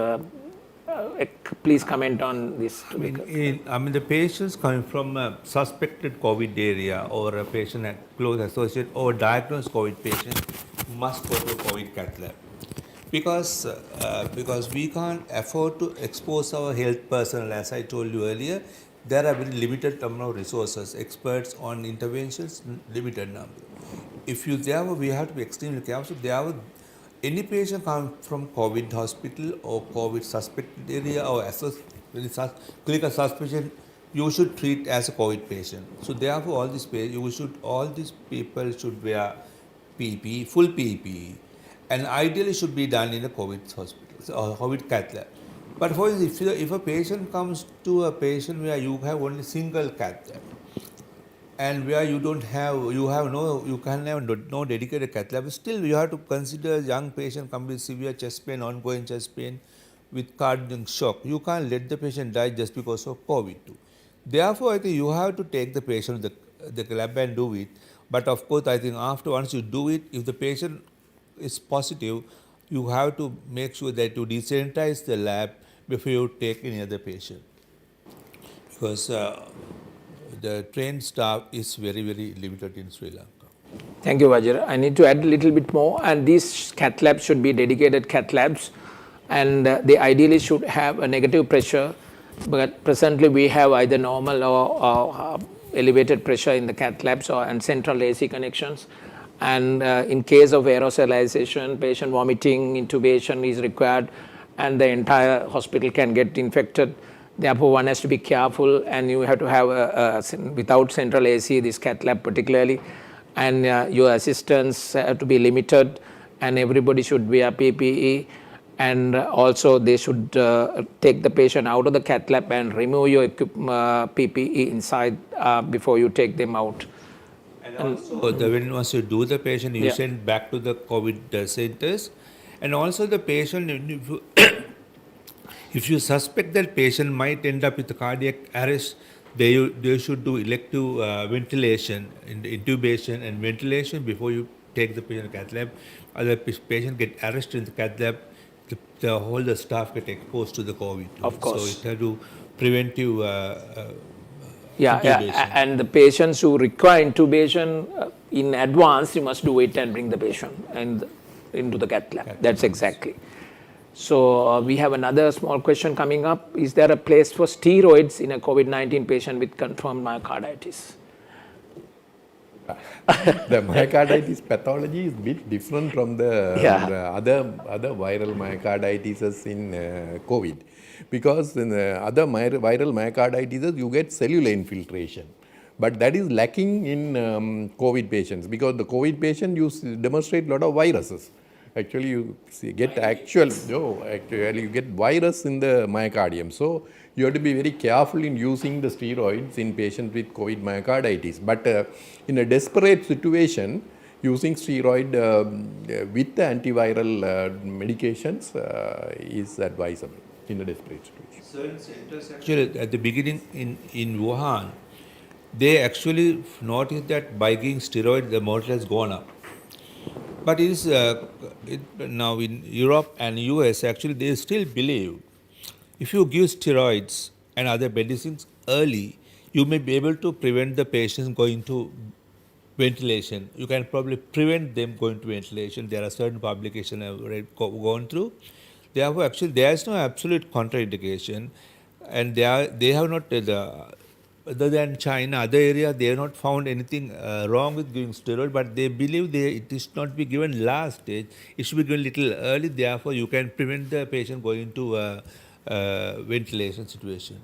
please comment on this? The patients coming from a suspected COVID area or a patient at close associate or diagnosed COVID patient must go to a COVID cath lab. Because we can't afford to expose our health personnel, as I told you earlier. There are very limited number of resources, experts on interventions, limited number. We have to be extremely careful. Any patient coming from COVID hospital or COVID suspected area or clinical suspicion, you should treat as a COVID patient. So therefore, all these people should wear PPE, full PPE. And ideally should be done in a COVID hospital or COVID cath lab. But for instance, if a patient comes to a patient where you have only single cath lab, and where you can have no dedicated cath lab, still you have to consider young patient come with severe chest pain, ongoing chest pain with cardiac shock. You can't let the patient die just because of COVID too. Therefore, I think you have to take the patient to the lab and do it. But of course, I think once you do it, if the patient is positive, you have to make sure that you desanitize the lab before you take any other patient, because the trained staff is very, very limited in Sri Lanka. Thank you, Vajra. I need to add a little bit more, and these cath labs should be dedicated cath labs, and they ideally should have a negative pressure, but presently we have either normal or elevated pressure in the cath labs and central AC connections. And in case of aerosolization, patient vomiting, intubation is required, and the entire hospital can get infected. Therefore, one has to be careful, and you have to have without central AC, this cath lab particularly, and your assistants have to be limited, and everybody should wear PPE, and also they should take the patient out of the cath lab and remove your PPE inside before you take them out. And also, when once you do the patient, you send back to the COVID centers. And also the patient, if you suspect that patient might end up with a cardiac arrest, they should do elective ventilation, intubation and ventilation before you take the patient to cath lab. Other patient get arrested in the cath lab, the staff get exposed to the COVID. Of course. So it has to preventive and the patients who require intubation in advance, you must do it and bring the patient into the cath lab. That's exactly. So we have another small question coming up. Is there a place for steroids in a COVID-19 patient with confirmed myocarditis? The myocarditis pathology is a bit different from the other viral myocarditis in COVID. Because in other viral myocarditis, you get cellular infiltration. But that is lacking in COVID patients, because the COVID patient, you demonstrate a lot of viruses. Actually, you get you get virus in the myocardium. So you have to be very careful in using the steroids in patients with COVID myocarditis. But in a desperate situation, using steroid with the antiviral medications is advisable in a desperate situation. Certain centers actually at the beginning in Wuhan, they actually noticed that by giving steroid, the mortality has gone up. But it is now in Europe and US, actually they still believe if you give steroids and other medicines early, you may be able to prevent the patients going to ventilation. You can probably prevent them going to ventilation. There are certain publications I've already gone through. Therefore, actually, there is no absolute contraindication, and they have not, other than China, other areas, they have not found anything wrong with giving steroid, but they believe it should not be given last stage. It should be given little early. Therefore, you can prevent the patient going to ventilation situation.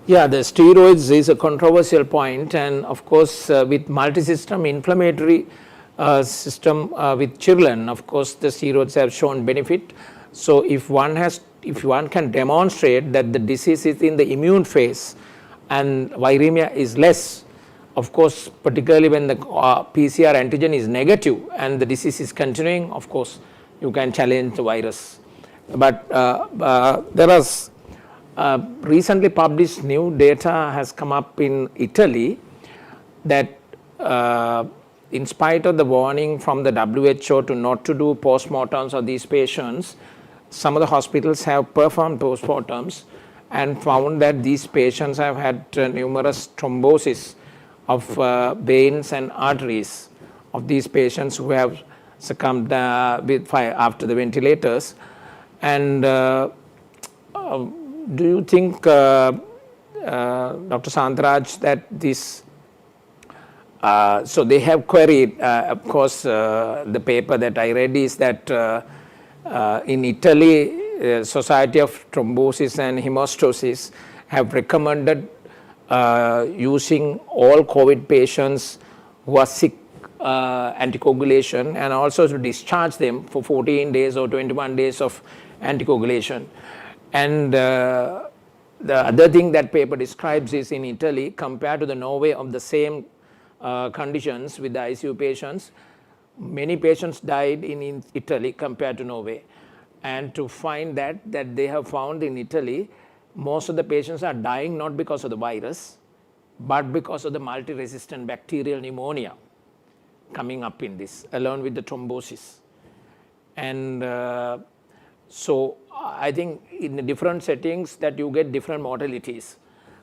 Yeah, the steroids is a controversial point, and of course, with multi-system inflammatory system with children, of course, the steroids have shown benefit. So, if one can demonstrate that the disease is in the immune phase and viremia is less, of course, particularly when the PCR antigen is negative and the disease is continuing, of course, you can challenge the virus. But there was recently published new data has come up in Italy that in spite of the warning from the WHO to not to do postmortems of these patients, some of the hospitals have performed postmortems and found that these patients have had numerous thrombosis of veins and arteries of these patients who have succumbed after the ventilators. And do you think, Dr. Santaraj, that this, so they have queried, of course, the paper that I read is that in Italy, Society of Thrombosis and Hemostasis have recommended using all COVID patients who are sick anticoagulation and also to discharge them for 14 days or 21 days of anticoagulation. And the other thing that paper describes is in Italy, compared to the Norway of the same conditions with the ICU patients, many patients died in Italy compared to Norway. And to find that they have found in Italy, most of the patients are dying not because of the virus, but because of the multi-resistant bacterial pneumonia coming up in this, along with the thrombosis. And so I think in the different settings that you get different mortalities.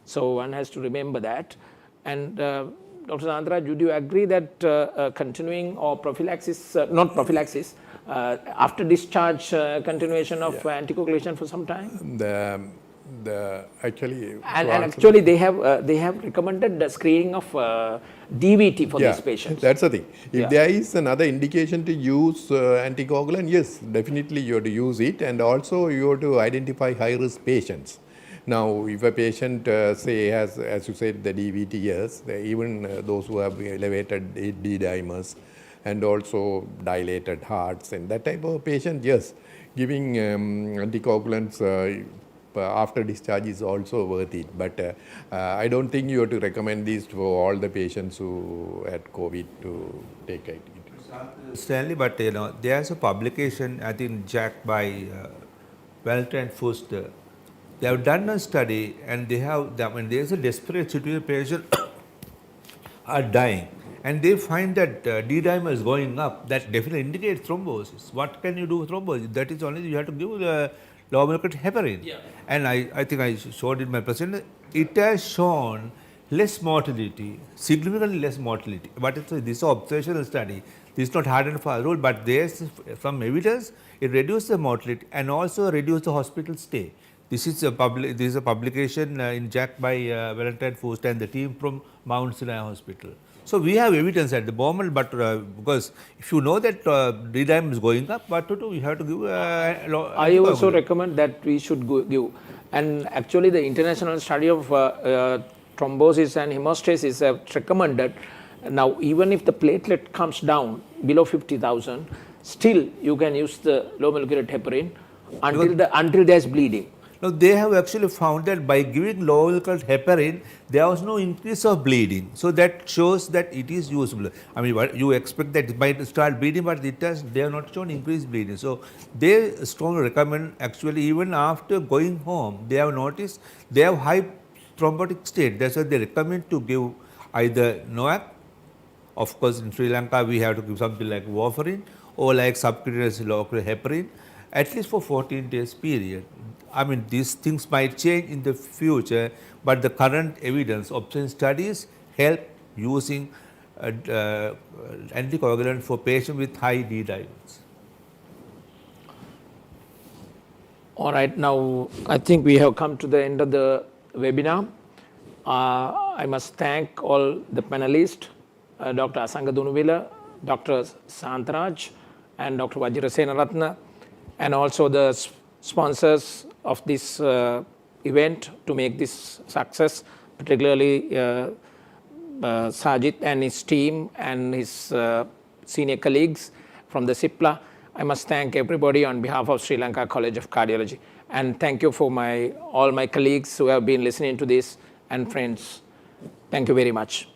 So one has to remember that. And Dr. Santaraj, would you agree that continuing or prophylaxis, not prophylaxis, after discharge continuation of anticoagulation for some time? Actually, and actually they have recommended the screening of DVT for these patients. That's the thing. If there is another indication to use anticoagulant, yes, definitely you have to use it, and also you have to identify high risk patients. Now, if a patient say has, as you said, the DVT, yes, even those who have elevated D dimers and also dilated hearts and that type of patient, yes, giving anticoagulants after discharge is also worth it. But I don't think you have to recommend this for all the patients who had COVID to take it. Stanley, but there's a publication, I think, jacked by Welter and Foster. They have done a study, and they have, when there's a desperate situation, patients are dying, and they find that D dimer is going up. That definitely indicates thrombosis. What can you do with thrombosis? That is only you have to give low molecular heparin. Yeah. And I think I showed in my presentation, it has shown less mortality, significantly less mortality. But this is an observational study. This is not hard and fast rule, but there's some evidence it reduces the mortality and also reduces the hospital stay. This is a publication in JAC by Valentine Foster and the team from Mount Sinai Hospital. So we have evidence at the moment, but because if you know that D dimer is going up, what to do? You have to give. I also recommend that we should give. And actually, the international study of thrombosis and hemostasis have recommended. Now, even if the platelet comes down below 50,000, still you can use the low molecular heparin until there's bleeding. Now, they have actually found that by giving low molecular heparin, there was no increase of bleeding. So that shows that it is usable. I mean, you expect that it might start bleeding, but they have not shown increased bleeding. So they strongly recommend, actually, even after going home, they have noticed they have high thrombotic state. That's why they recommend to give either NOAC. Of course, in Sri Lanka, we have to give something like warfarin or like subcutaneous local heparin, at least for 14 days period. I mean, these things might change in the future, but the current evidence, observation studies help using anticoagulant for patients with high D dimers. All right, now I think we have come to the end of the webinar. I must thank all the panelists, Dr. Asanga Dunuvila, Dr. Santaraj, and Dr. Vajira Senaratna, and also the sponsors of this event to make this success, particularly Sajid and his team and his senior colleagues from the CIPLA. I must thank everybody on behalf of Sri Lanka College of Cardiology. And thank you for all my colleagues who have been listening to this and friends. Thank you very much.